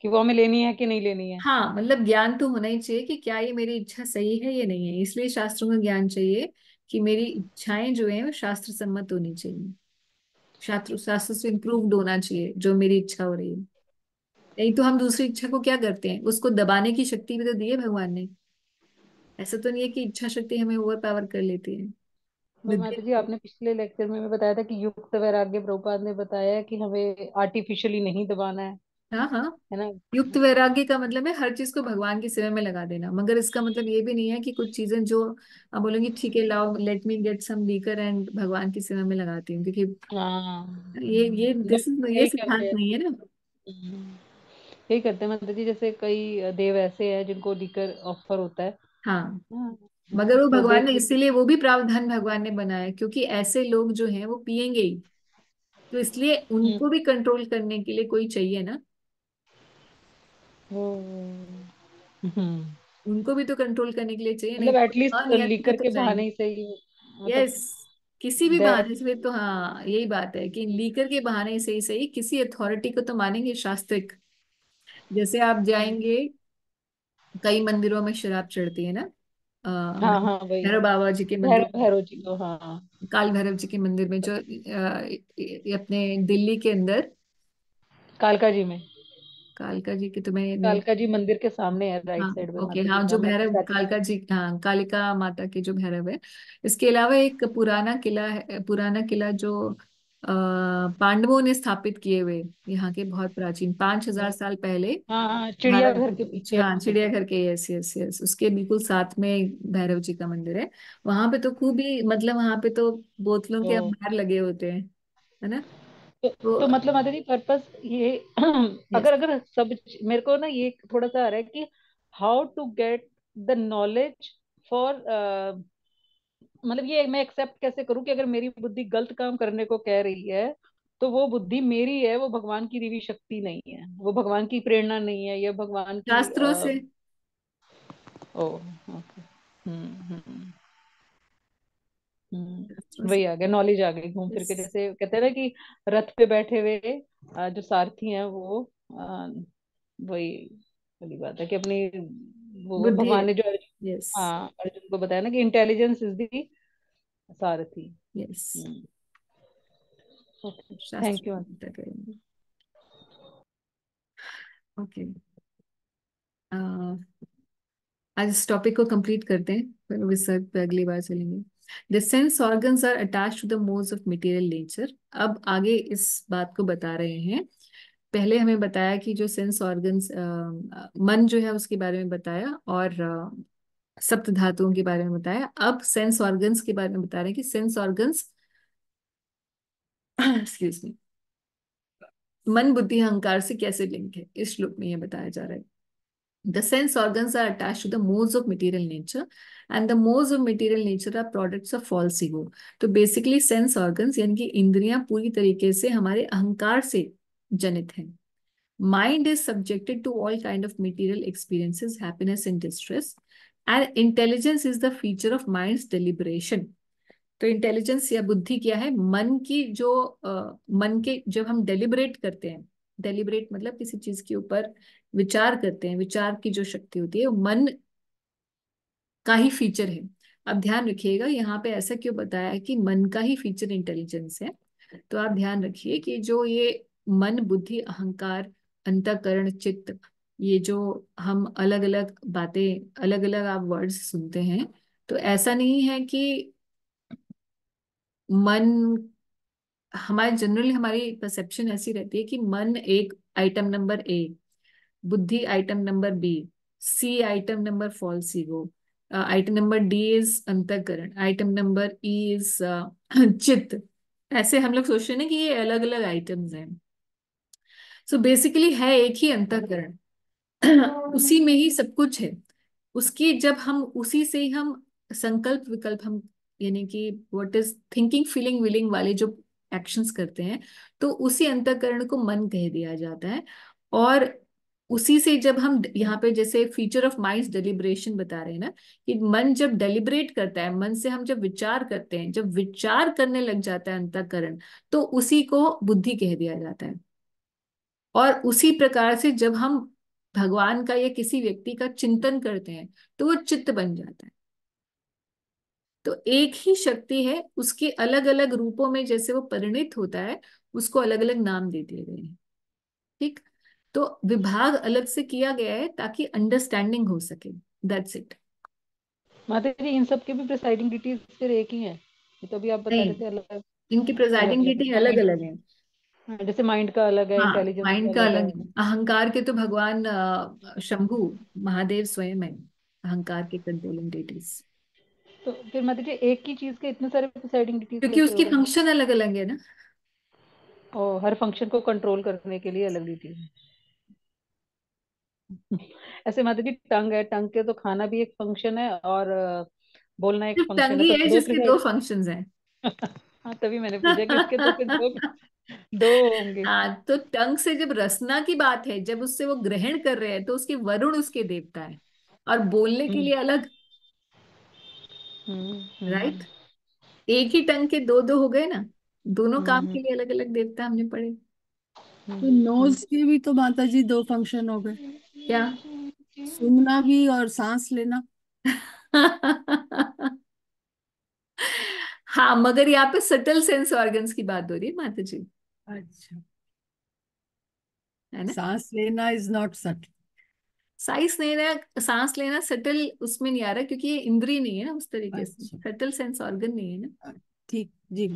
कि वो हमें लेनी है कि नहीं लेनी है। हाँ, मतलब ज्ञान तो होना ही चाहिए कि क्या ये मेरी इच्छा सही है या नहीं है, इसलिए शास्त्रों का ज्ञान चाहिए कि मेरी इच्छाएं जो है वो शास्त्र सम्मत होनी चाहिए, शास्त्र शास्त्र से इम्प्रूव्ड होना चाहिए जो मेरी इच्छा हो रही है। नहीं तो हम दूसरी इच्छा को क्या करते हैं, उसको दबाने की शक्ति भी तो दी है भगवान ने। ऐसा तो नहीं है कि इच्छा शक्ति हमें ओवर पावर कर लेती है। और विद्या। माता जी आपने पिछले लेक्चर में भी बताया था कि युक्त वैराग्य, प्रभुपाद ने बताया कि हमें आर्टिफिशियली नहीं दबाना हाँ हाँ, है ना। युक्त वैराग्य का मतलब है हर चीज को भगवान की सेवा में लगा देना, मगर इसका मतलब ये भी नहीं है कि कुछ चीजें जो आप बोलेंगे ठीक है लाओ let me get some liquor and भगवान की सेवा में लगाती हूँ, क्योंकि हाँ ये मतलब दिस इज ये यही करते सिद्धांत हैं। नहीं है ना। हम्म, यही करते हैं माता जी, जैसे कई देव ऐसे हैं जिनको लीकर ऑफर होता है। हाँ, हाँ, मगर वो तो भगवान देव ने इसीलिए वो भी प्रावधान भगवान ने बनाया क्योंकि ऐसे लोग जो हैं वो पिएंगे ही, तो इसलिए हम्म, उनको भी कंट्रोल करने के लिए कोई चाहिए ना। वो हम्म, उनको भी तो कंट्रोल करने के लिए चाहिए, नहीं मतलब तो एटलीस्ट अनियंत्रित लीकर तो के जाएंगे। बहाने ही सही, मतलब यस, किसी भी दैट। बहाने से, तो हाँ यही बात है कि लीकर के बहाने से ही सही किसी अथॉरिटी को तो मानेंगे शास्त्रिक। जैसे आप जाएंगे, कई मंदिरों में शराब चढ़ती है ना, हाँ हाँ वही, भैरव बाबा जी के मंदिर, भैरव भैरव जी को, हाँ। काल भैरव जी के मंदिर में जो ये अपने दिल्ली के अंदर, कालका जी में, कालका जी की तो मैं नहीं। कालका जी मंदिर के सामने है, राइट हाँ, साइड में ओके, माता जी हाँ, जो का मंदिर भैरव स्टैचू। कालका जी, हाँ, कालिका माता के जो भैरव है। इसके अलावा एक पुराना किला है, पुराना किला जो पांडवों ने स्थापित किए हुए, यहाँ के बहुत प्राचीन, 5,000 साल पहले हाँ हाँ, चिड़ियाघर के भारत, पीछे हाँ, है। चिड़ियाघर के, यस यस यस, उसके बिल्कुल साथ में भैरव जी का मंदिर है। वहां पे तो खूब ही, मतलब वहां पे तो बोतलों के तो अंबार लगे होते हैं, है ना। तो, तो तो मतलब माता जी पर्पस ये यस, अगर सब, मेरे को ना ये थोड़ा सा आ रहा है कि how to get the knowledge for मतलब ये मैं एक्सेप्ट कैसे करूं कि अगर मेरी बुद्धि गलत काम करने को कह रही है तो वो बुद्धि मेरी है, वो भगवान की दी हुई शक्ति नहीं है, वो भगवान की प्रेरणा नहीं है, या भगवान की शास्त्रों से। ओ ओके। हम्म। शास्त्रों से। वही आ गया, नॉलेज आ गई घूम फिर के, Yes. जैसे कहते हैं ना कि रथ पे बैठे हुए जो सारथी हैं वो वही वाली बात है कि अपनी वो बुद्धि है। भगवान ने जो यस। हाँ अर्जुन को बताया ना कि intelligence is the Sarathi. Yes. Hmm. Okay. शास्त्र थैंक यू। पता करेंगे। ओके। आज इस टॉपिक को कंप्लीट करते हैं, फिर विसर्ग पे अगली बार चलेंगे। The sense organs are attached to the modes of material nature. अब आगे इस बात को बता रहे हैं। पहले हमें बताया कि जो सेंस ऑर्गन्स, मन जो है उसके बारे में बताया, और सप्त धातुओं के बारे में बताया। अब सेंस ऑर्गन्स के बारे में बता रहे हैं कि सेंस ऑर्गन्स एक्सक्यूज मी, मन बुद्धि अहंकार से कैसे लिंक है, इस श्लोक में ये बताया जा रहा है। The sense organs are attached to the modes of material nature, and the modes of material nature are products of false ego. तो basically sense organs यानी कि इंद्रियां पूरी तरीके से हमारे अहंकार से जनित हैं। Mind is subjected to all kind of material experiences, happiness and distress, and intelligence is the feature of mind's deliberation. तो इंटेलिजेंस या बुद्धि क्या है? मन की जो मन के जब हम डेलिबरेट करते हैं, डेलिबरेट मतलब किसी चीज के ऊपर विचार करते हैं, विचार की जो शक्ति होती है वो मन का ही फीचर है। अब ध्यान रखिएगा यहाँ पे ऐसा क्यों बताया है कि मन का ही फीचर इंटेलिजेंस है। तो आप ध्यान रखिए कि जो ये मन बुद्धि अहंकार अंतःकरण चित्त, ये जो हम अलग अलग बातें अलग अलग आप वर्ड्स सुनते हैं, तो ऐसा नहीं है कि मन, हमारे जनरली हमारी परसेप्शन ऐसी रहती है कि मन एक आइटम नंबर ए, बुद्धि item number B, C item number false ego, item number D is अंतःकरण, आइटम नंबर ई इज चित्त। ऐसे हम लोग सोचते हैं ना कि ये अलग अलग आइटम्स हैं। सो बेसिकली है एक ही अंतःकरण, उसी में ही सब कुछ है। उसकी जब हम उसी से ही हम संकल्प विकल्प हम, यानी कि what is thinking feeling willing वाले जो एक्शंस करते हैं, तो उसी अंतःकरण को मन कह दिया जाता है। और उसी से जब हम यहाँ पे जैसे फीचर ऑफ माइंड डेलिब्रेशन बता रहे हैं ना, कि मन जब डेलिब्रेट करता है, मन से हम जब विचार करते हैं, जब विचार करने लग जाता है अंतःकरण, तो उसी को बुद्धि कह दिया जाता है। और उसी प्रकार से जब हम भगवान का या किसी व्यक्ति का चिंतन करते हैं, तो वो चित्त बन जाता है। तो एक ही शक्ति है, उसके अलग अलग रूपों में जैसे वो परिणित होता है, उसको अलग अलग नाम दे दिए गए हैं। ठीक। तो विभाग अलग से किया गया है ताकि अंडरस्टैंडिंग हो सके। That's it. माता जी इन सब के भी प्रिसाइडिंग डिटीज फिर एक ही है? ये तो अभी आप बता नहीं, रहे थे अलग इनकी अलग प्रेजाइडिंग अलग, हीटिंग अलग अलग है। जैसे माइंड का अलग है, हाँ, इंटेलिजेंस का माइंड का अलग अलग है। है। अहंकार के तो भगवान शंभु महादेव स्वयं है, अहंकार के कंट्रोलिंग डेटीज। तो फिर माता जी एक ही चीज के इतने सारे प्रिसाइडिंग डिटीज क्योंकि कैसे हो उसकी गए? फंक्शन अलग अलग है ना। और हर फंक्शन को कंट्रोल करने के लिए अलग डिटीज। ऐसे माता जी टंग है, टंग के तो खाना भी एक फंक्शन है और बोलना एक सिर्फ फंक्शन है, टंगी तो है दो जिसके दो प्रिसाइड। फंक्शंस हैं। हाँ तभी मैंने पूछा कि इसके तो फिर दो दो होंगे। हाँ, तो टंग से जब रसना की बात है, जब उससे वो ग्रहण कर रहे हैं, तो उसके वरुण उसके देवता है, और बोलने के हम्म लिए अलग। हम्म राइट। हम्म एक ही टंग के दो दो हो गए ना, दोनों काम हम्म के लिए अलग अलग देवता हमने पढ़े। तो हम्म नोज के भी तो माता जी दो फंक्शन हो गए, क्या? सूंघना भी और सांस लेना। हाँ, मगर यहाँ पे सटल सेंस ऑर्गन्स की बात हो रही है माता जी, अच्छा, है ना। सांस लेना इज नॉट सट। सांस लेना सटल उसमें नहीं आ रहा, क्योंकि ये इंद्रिय नहीं है ना, उस तरीके से अच्छा, सटल सेंस ऑर्गन नहीं है ना। ठीक जी।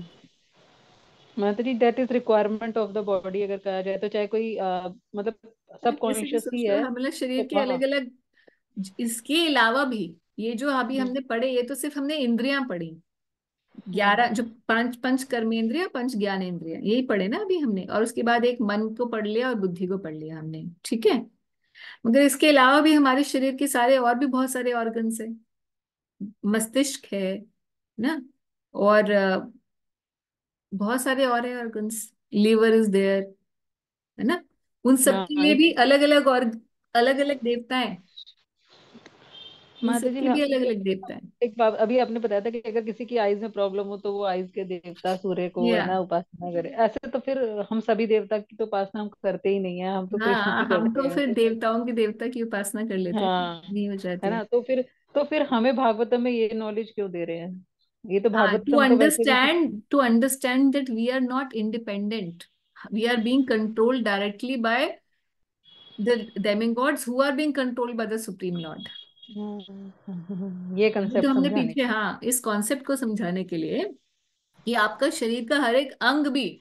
माता जी that is requirement of the body, अगर कहा जाए तो चाहे कोई मतलब आप कैसे भी सबकॉन्शियस सोच ही लो, है हमारे शरीर तो के हाँ। अलग अलग, इसके अलावा भी ये जो अभी हम्म हमने पढ़े, ये तो सिर्फ हमने इंद्रियां पढ़ी। हम्म 11 जो पांच पंच कर्मेंद्रिय पंच ज्ञानेंद्रिय यही पढ़े ना अभी हमने, और उसके बाद एक मन को पढ़ लिया और बुद्धि को पढ़ लिया हमने। ठीक है। मगर इसके अलावा भी हमारे शरीर के सारे और भी बहुत सारे ऑर्गन्स हैं। मस्तिष्क है, ना। और बहुत सारे और है ऑर्गन्स, लिवर इज देयर, है ना। उन सबके हाँ लिए भी अलग अलग और अलग अलग देवता है, उन माता जी सबके मैं भी अलग आपको अलग देवता है। एक बात, अभी आपने बताया था कि अगर किसी की आईज में प्रॉब्लम हो तो वो आईज के देवता सूर्य को है या ना उपासना करे। ऐसे तो फिर हम सभी देवता की तो उपासना हम करते ही नहीं है, हम तो कृष्ण हाँ, की हम करते तो हैं फिर तो फिर देवताओं के देवता की उपासना कर लेते हैं, हाँ नहीं हो है जाती है। ना। तो फिर हमें भागवतम में ये नॉलेज क्यों दे रहे हैं? ये तो हाँ, भागवतम तो वैसे भी to understand that we are not independent, we are being controlled directly by the demigods who are being controlled by the supreme Lord. ये अभी तो कंसेप्ट हमने समझाने पीछे, के हाँ, इस कॉन्सेप्ट को समझाने के लिए कि आपका शरीर का हर एक अंग भी,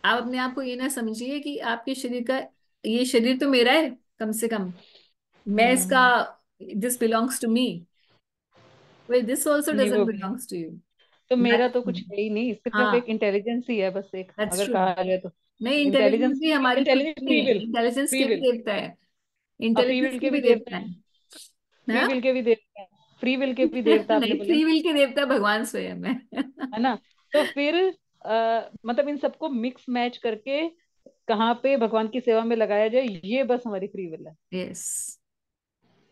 आप अपने आप को ये ना समझिए कि आपके शरीर का, ये शरीर तो मेरा है कम से कम, मैं इसका, hmm. This belongs to me, वे दिस ऑल्सो नहीं डजंट वो भी बिलोंग्स टू यू। तो मेरा दैट, तो कुछ है ही नहीं, सिर्फ एक हाँ, इंटेलिजेंस ही है बस, एक दैट्स अगर ट्रू। कहा जाए तो नहीं, इंटेलिजेंस इंटेलिजेंस भी हमारी खुद इंटेलिजेंस की नहीं फ्री है, विल, इंटेलिजेंस फ्री के भी विल देवता है, और फ्री इंटेलिजेंस विल के के भी भी देवता देवता है है, फ्री ना। विल के भी देवता है, फ्री विल के भी देवता आपने नहीं, बोले फ्री ना, विल के देवता भगवान स्वयं है। है ना। तो फिर मतलब इन सबको मिक्स मैच करके कहाँ पे भगवान की सेवा में लगाया जाए, ये बस हमारी फ्री विल यस,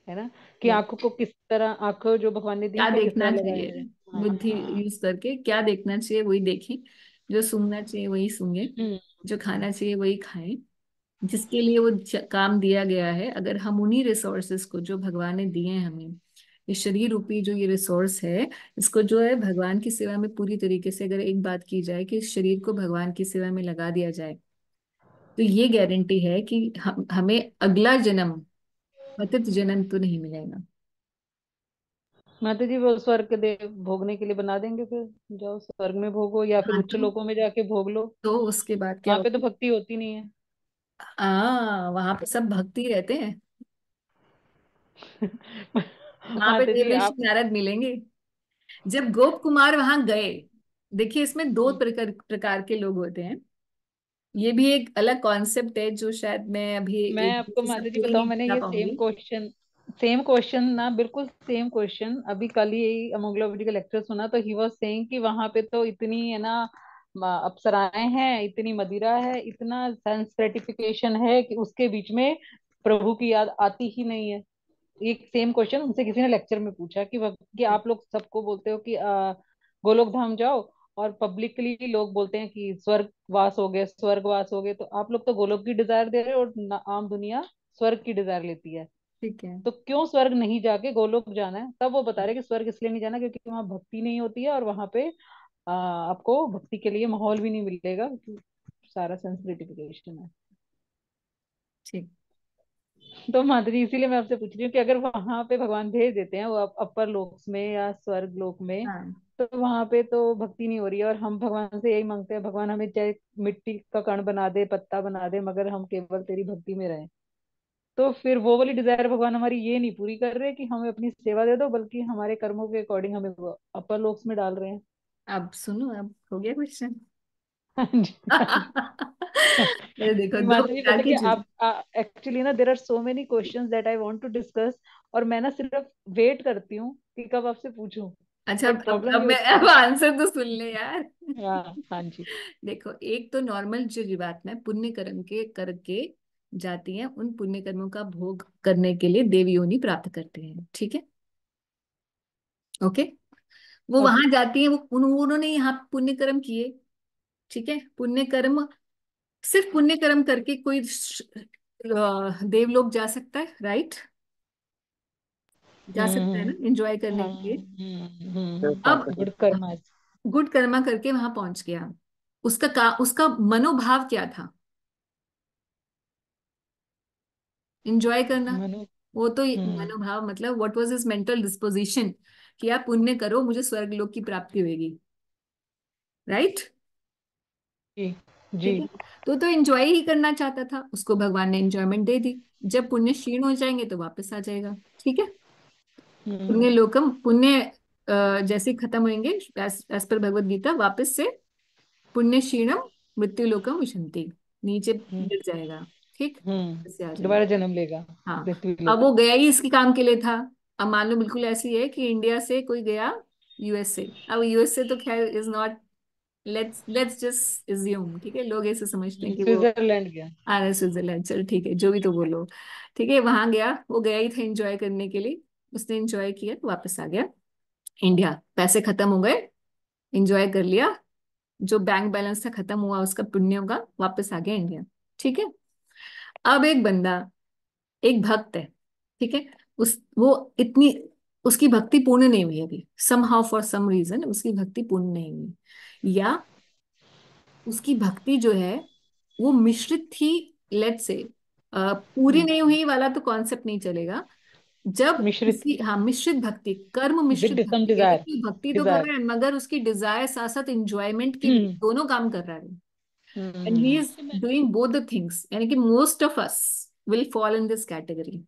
है ना। कि आंखों को किस तरह, आंखों जो भगवान ने दी क्या उनको किस तरह देखना लगाया चाहिए, जाए। बुद्धि हाँ। यूज करके क्या देखना चाहिए वही देखें, जो सूंघना चाहिए वही सूंघे, हम्म। जो खाना चाहिए वही खाएं, जिसके लिए वो काम दिया गया है। अगर हम उन्हीं रिसोर्सेस को जो भगवान ने दिए हैं हमें, ये शरीर रूपी जो ये रिसोर्स है, इसको जो है भगवान की सेवा में पूरी तरीके से, अगर एक बात की जाए कि इस शरीर को भगवान की सेवा में लगा दिया जाए, तो ये गारंटी है कि हमें अगला जन्म, पतित जन्म तो नहीं मिलेगा। माता जी वो स्वर्ग दे भोगने के लिए बना देंगे, फिर जाओ स्वर्ग में भोगो या फिर हाँ, उच्च लोकों में जाके भोग लो। तो उसके बाद क्या वहां पे होगा? तो भक्ति होती नहीं है। वहां पे सब भक्ति रहते हैं, वहां पे माता जी देवर्षि आप नारद मिलेंगे। जब गोप कुमार वहां गए, देखिए इसमें दो प्रकार प्रकार के लोग होते हैं, ये भी एक अलग कॉन्सेप्ट है जो शायद मैं अभी मैं एकदम आपको से सब माता जी पूरी बताऊं, नहीं मैंने बता ये पाऊंगी। सेम क्वेश्चन ना, बिल्कुल सेम क्वेश्चन अभी कल ही अमोगला जी का लेक्चर सुना तो ही वाज सेइंग कि वहां पे तो इतनी है ना अप्सराएं हैं, इतनी मदिरा है, इतना सेंस ग्रेटिफिकेशन है कि उसके बीच में प्रभु की याद आती ही नहीं है। एक सेम क्वेश्चन उनसे किसी ने लेक्चर में पूछा कि आप लोग सबको बोलते हो कि गोलोक धाम जाओ, और पब्लिकली लोग बोलते हैं कि स्वर्गवास हो गए, स्वर्गवास हो गए, तो आप लोग तो गोलोक की डिजायर दे रहे हो और आम दुनिया स्वर्ग की डिजायर लेती है। ठीक है। तो क्यों स्वर्ग नहीं जाके गोलोक जाना है? तब वो बता रहे कि स्वर्ग इसलिए नहीं जाना क्योंकि वहां भक्ति नहीं होती है, और वहां पे आपको भक्ति के लिए माहौल भी नहीं मिलेगा, क्योंकि सारा सेंस ग्रेटिफिकेशन है। ठीक। तो माधुरी इसीलिए मैं आपसे पूछ रही हूँ कि अगर वहां पे भगवान भेज देते हैं वो अपर लोक में या स्वर्ग लोक में, हाँ, तो वहां पे तो भक्ति नहीं हो रही है, और हम भगवान से यही मांगते हैं, भगवान हमें चाहे मिट्टी का कण बना दे, पत्ता बना दे, मगर हम केवल तेरी भक्ति में रहें। तो फिर वो वाली डिजायर भगवान हमारी ये नहीं पूरी कर रहे कि हमें अपनी सेवा दे दो, बल्कि हमारे कर्मों के अकॉर्डिंग हमें वो अपर लोक्स में डाल रहे हैं। अब सुनो, अब हो गया क्वेश्चन। हाँ जी, हाँ जी। ये देखो नहीं, दो माता जी प्रकार पता की कि चीज। आप एक्चुअली ना there are so many questions that I want to discuss, और मैं ना सिर्फ वेट करती हूँ कि कब आपसे पूछूं। अच्छा, बट प्रॉब्लम अब ये मैं, होती है अब ना कि आंसर तो सुन ले यार। हाँ हाँ जी। देखो, एक तो नॉर्मल जो जीवात्मा पुण्य कर्म के करके जाती हैं, उन पुण्य कर्मों का भोग करने के लिए देव योनि प्राप्त करते हैं, ठीक है, ओके। वो ओके। वहां जाती है, वो उन्होंने यहाँ पुण्य कर्म किए, ठीक है, पुण्य कर्म, सिर्फ पुण्य कर्म करके कोई देवलोक जा सकता है, राइट? जा सकता है ना, एंजॉय करने हाँ। के लिए। Yes, अब Mataji. Good Karma. Good Karma करके वहां पहुंच गया, उसका मनोभाव क्या था? एंजॉय करना। मनु। वो तो हम्म। मनोभाव मतलब what was his mental disposition, कि आप पुण्य करो, मुझे स्वर्ग लोक की प्राप्ति होगी, राइट? जी। जी। ठीक है, तो एंजॉय ही करना चाहता था, उसको भगवान ने एंजॉयमेंट दे दी। जब पुण्य क्षीण हो जाएंगे तो वापस आ जाएगा, ठीक है। हम्म। पुण्य लोकम, पुण्य जैसे ही खत्म होंगे, एज पर भगवत गीता, वापस से पुण्य क्षीणम मृत्यु लोकम विशंति, नीचे हम्म। गिर जाएगा, ठीक, वापस से आ जाएगा। दोबारा जन्म लेगा हाँ, पृथ्वी अब लोक। वो गया ही इसके काम के लिए था। अब मान लो बिल्कुल ऐसी है कि इंडिया से कोई गया यूएसए। अब यूएसए तो खैर is not, let's just assume, ठीक है, लोग ऐसे समझते हैं कि वो स्विट्जरलैंड गया। आ रहा है स्विट्जरलैंड, चल ठीक है जो भी तो बोलो, ठीक है, वहां गया, वो गया ही था एंजॉय करने के लिए, उसने एंजॉय किया, वापस आ गया इंडिया, पैसे खत्म हो गए, एंजॉय कर लिया, जो बैंक बैलेंस था खत्म हुआ उसका पुण्यों का, वापस आ गया इंडिया, ठीक है। अब एक बंदा, एक भक्त है, ठीक है, उस वो इतनी, उसकी भक्ति पूर्ण नहीं हुई अभी, समहाउ फॉर सम रीजन उसकी भक्ति पूर्ण नहीं हुई, या उसकी भक्ति जो है वो मिश्रित थी, लेट से, पूरी नहीं हुई वाला तो कॉन्सेप्ट नहीं चलेगा, जब मिश्रित किसी, हाँ, मिश्रित भक्ति, कर्म मिश्रित विद सम भक्ति, यानी डिजायर। कि भक्ति तो कर डिजायर। रहा है मगर उसकी डिजायर साथ साथ इंजॉयमेंट के लिए हम्म। दोनों काम कर रहा है, and he is hmm. Doing both the things, यानी कि most of us will fall in this category,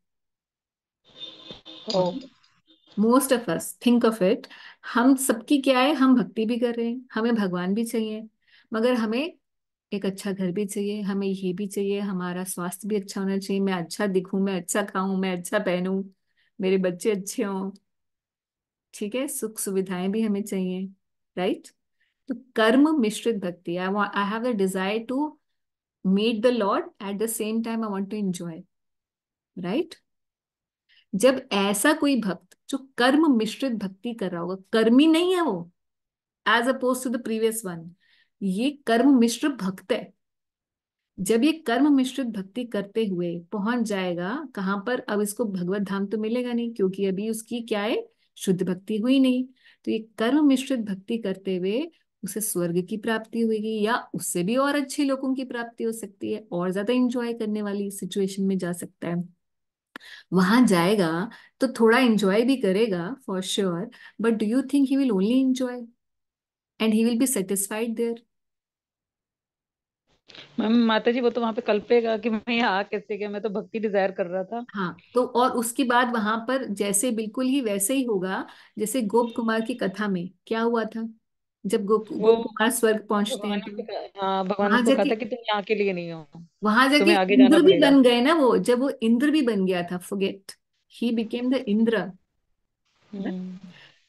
oh. Most of us, think of it, हम सबकी क्या है, हम भक्ति भी कर रहे हैं, हमें भगवान भी चाहिए, मगर हमें एक अच्छा घर भी चाहिए, हमें ये भी चाहिए, हमारा स्वास्थ्य भी अच्छा होना चाहिए, मैं अच्छा दिखूं, मैं अच्छा खाऊं, मैं अच्छा पहनूं, मेरे बच्चे अच्छे हों, ठीक है, सुख सुविधाएं भी हमें चाहिए, राइट। तो कर्म मिश्रित भक्ति, I have the desire to meet the Lord, at the same time I want to enjoy, right. जब ऐसा कोई भक्त जो कर्म मिश्रित भक्ति कर रहा होगा, कर्मी नहीं है वो, as oppose to the previous one, ये कर्म मिश्र भक्त है, जब ये कर्म मिश्रित भक्ति करते हुए पहुंच जाएगा कहां पर, अब इसको भगवत धाम तो मिलेगा नहीं क्योंकि अभी उसकी क्या है, शुद्ध भक्ति हुई नहीं, तो ये कर्म मिश्रित भक्ति करते हुए उसे स्वर्ग की प्राप्ति होगी, या उससे भी और अच्छे लोगों की प्राप्ति हो सकती है, और ज्यादा एंजॉय करने वाली सिचुएशन में जा सकता है, वहां जाएगा तो थोड़ा एंजॉय भी करेगा for sure, but do you think he will only enjoy and he will be satisfied there? Ma'am माता जी वो तो वहां पे कल्पेगा कि मैं यहाँ कैसे गया, मैं तो भक्ति डिजायर कर रहा था। हाँ, तो और उसके बाद वहां पर जैसे बिल्कुल ही वैसे ही होगा, जैसे गोप कुमार की कथा में क्या हुआ था, जब वो गोप कुमार स्वर्ग पहुंचते भगवान हैं ने तो उसको कहा, हाँ भगवान ने वहां उसको कहा जाके, था कि तुम यहाँ के लिए नहीं हो, वहां जाके तुम्हें आगे जाना इंद्र भी पड़ेगा। बन गए ना वो, जब वो इंद्र भी बन गया था, forget, he became the Indra, hmm.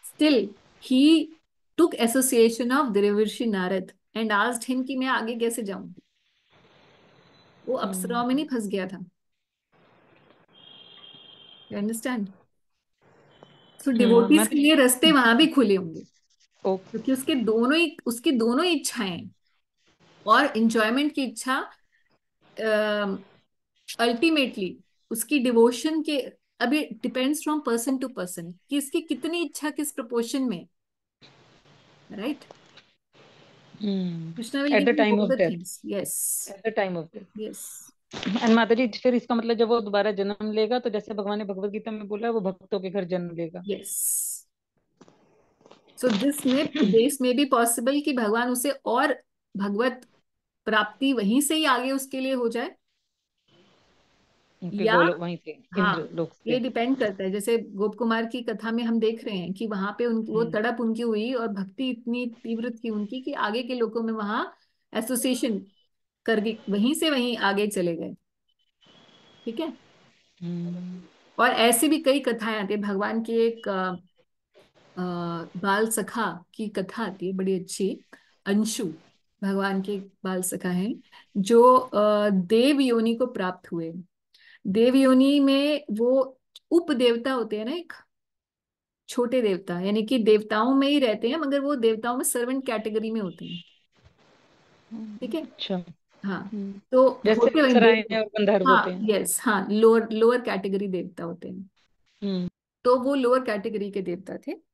Still he took association of देवर्षि नारद एंड आस्क्ड हिम कि मैं आगे कैसे जाऊं, वो हम्म। अप्सराओं में नहीं फंस गया था, यू अंडरस्टैंड। सो डिवोटीज माता के जी। लिए रास्ते वहां भी खुले होंगे, ओ। क्योंकि उसकी दोनों ही इच्छाएं, और इंजॉयमेंट की इच्छा अल्टीमेटली उसकी डिवोशन के, अभी depends from person to person कि इसकी कितनी इच्छा किस प्रोपोर्शन में, right. Krishna will at give the you time all of the death. Things, yes, at the time of death. Yes, and माता जी फिर इसका मतलब जब वो दोबारा जन्म लेगा तो जैसे भगवान ने भगवत गीता में बोला है वो भक्तों के घर जन्म लेगा। यस। सो दिस में बी पॉसिबल कि भगवान उसे और भगवत प्राप्ति वहीं से ही आगे उसके लिए हो जाए, उनके या, गोलोक वहीं से, इंद्र हाँ, लोक ये से। डिपेंड करता है, जैसे गोप कुमार की कथा में हम देख रहे हैं कि वहां पे वो हम्म। तड़प उनकी हुई और भक्ति इतनी तीव्र थी उनकी कि आगे के लोगों में वहां एसोसिएशन करके वहीं से वहीं आगे चले गए, ठीक है। हम्म। और ऐसी भी कई कथाएं आती है, भगवान की एक बाल सखा की कथा आती है बड़ी अच्छी, अंशु, भगवान के एक बाल सखा हैं जो देव योनि को प्राप्त हुए, देव योनि में वो उप देवता होते हैं ना, एक छोटे देवता, यानी कि देवताओं में ही रहते हैं मगर वो देवताओं में सर्वेंट कैटेगरी में होते हैं, ठीक है। अच्छा। हाँ, तो जैसे होते वही अप्सराएं देव, और गंधर्व होते हाँ, हैं। यस, हाँ, लोअर लोअर कैटेगरी देवता होते हैं, हम्म। तो वो लोअर कैटेगरी के देवता थे,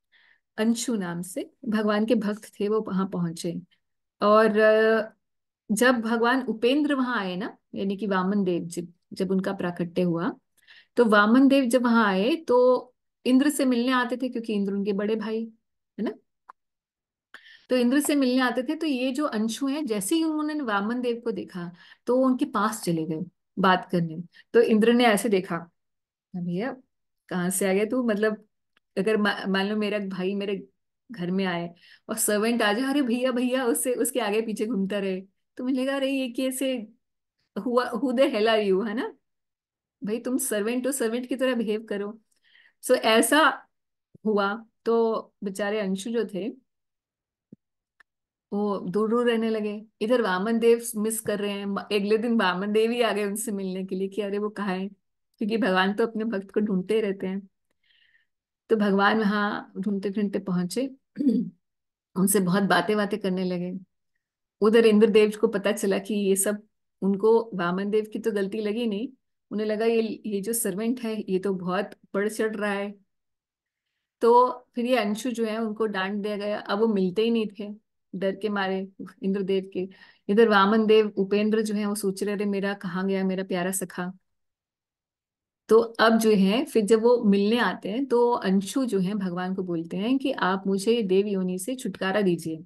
अंशु नाम से भगवान के भक्त थे, वो वहां पहुंचे, और जब भगवान उपेंद्र वहां आए ना, यानी कि वामन देव, जब उनका प्राकट्य हुआ, तो वामन देव जब वहां आए तो इंद्र से मिलने आते थे क्योंकि इंद्र उनके बड़े भाई है ना, तो इंद्र से मिलने आते थे, तो ये जो अंशु हैं जैसे ही उन्होंने वामन देव को देखा तो वो उनके पास चले गए बात करने, तो इंद्र ने ऐसे देखा, भैया कहाँ से आ गया तू, मतलब अगर मान लो मेरा भाई मेरे घर में आए और सर्वेंट आ जाए, अरे भैया भैया उससे उसके आगे पीछे घूमता रहे, तो मिलेगा अरे ये कैसे हुआ, who the hell are you, है ना, भाई तुम सर्वेंट हो, सर्वेंट की तरह बिहेव करो। सो ऐसा हुआ, तो बेचारे अंशु जो थे वो दूर दूर रहने लगे। इधर वामन देव मिस कर रहे हैं, अगले दिन वामन देव ही आ गए उनसे मिलने के लिए कि अरे वो कहाँ है, क्योंकि भगवान तो अपने भक्त को ढूंढते ही रहते हैं। तो भगवान वहां ढूंढते ढूंढते पहुंचे, उनसे बहुत बातें बातें करने लगे। उधर इंद्रदेव को पता चला कि ये सब, उनको वामन देव की तो गलती लगी नहीं, उन्हें लगा ये जो सर्वेंट है ये तो बहुत बढ़ चढ़ रहा है। तो फिर ये अंशु जो है उनको डांट दिया गया, अब वो मिलते ही नहीं थे डर के मारे इंद्रदेव के। इधर वामन देव उपेंद्र जो है वो सोच रहे, अरे मेरा कहाँ गया मेरा प्यारा सखा। तो अब जो है फिर जब वो मिलने आते हैं तो अंशु जो है भगवान को बोलते हैं कि आप मुझे देव योनि से छुटकारा दीजिए,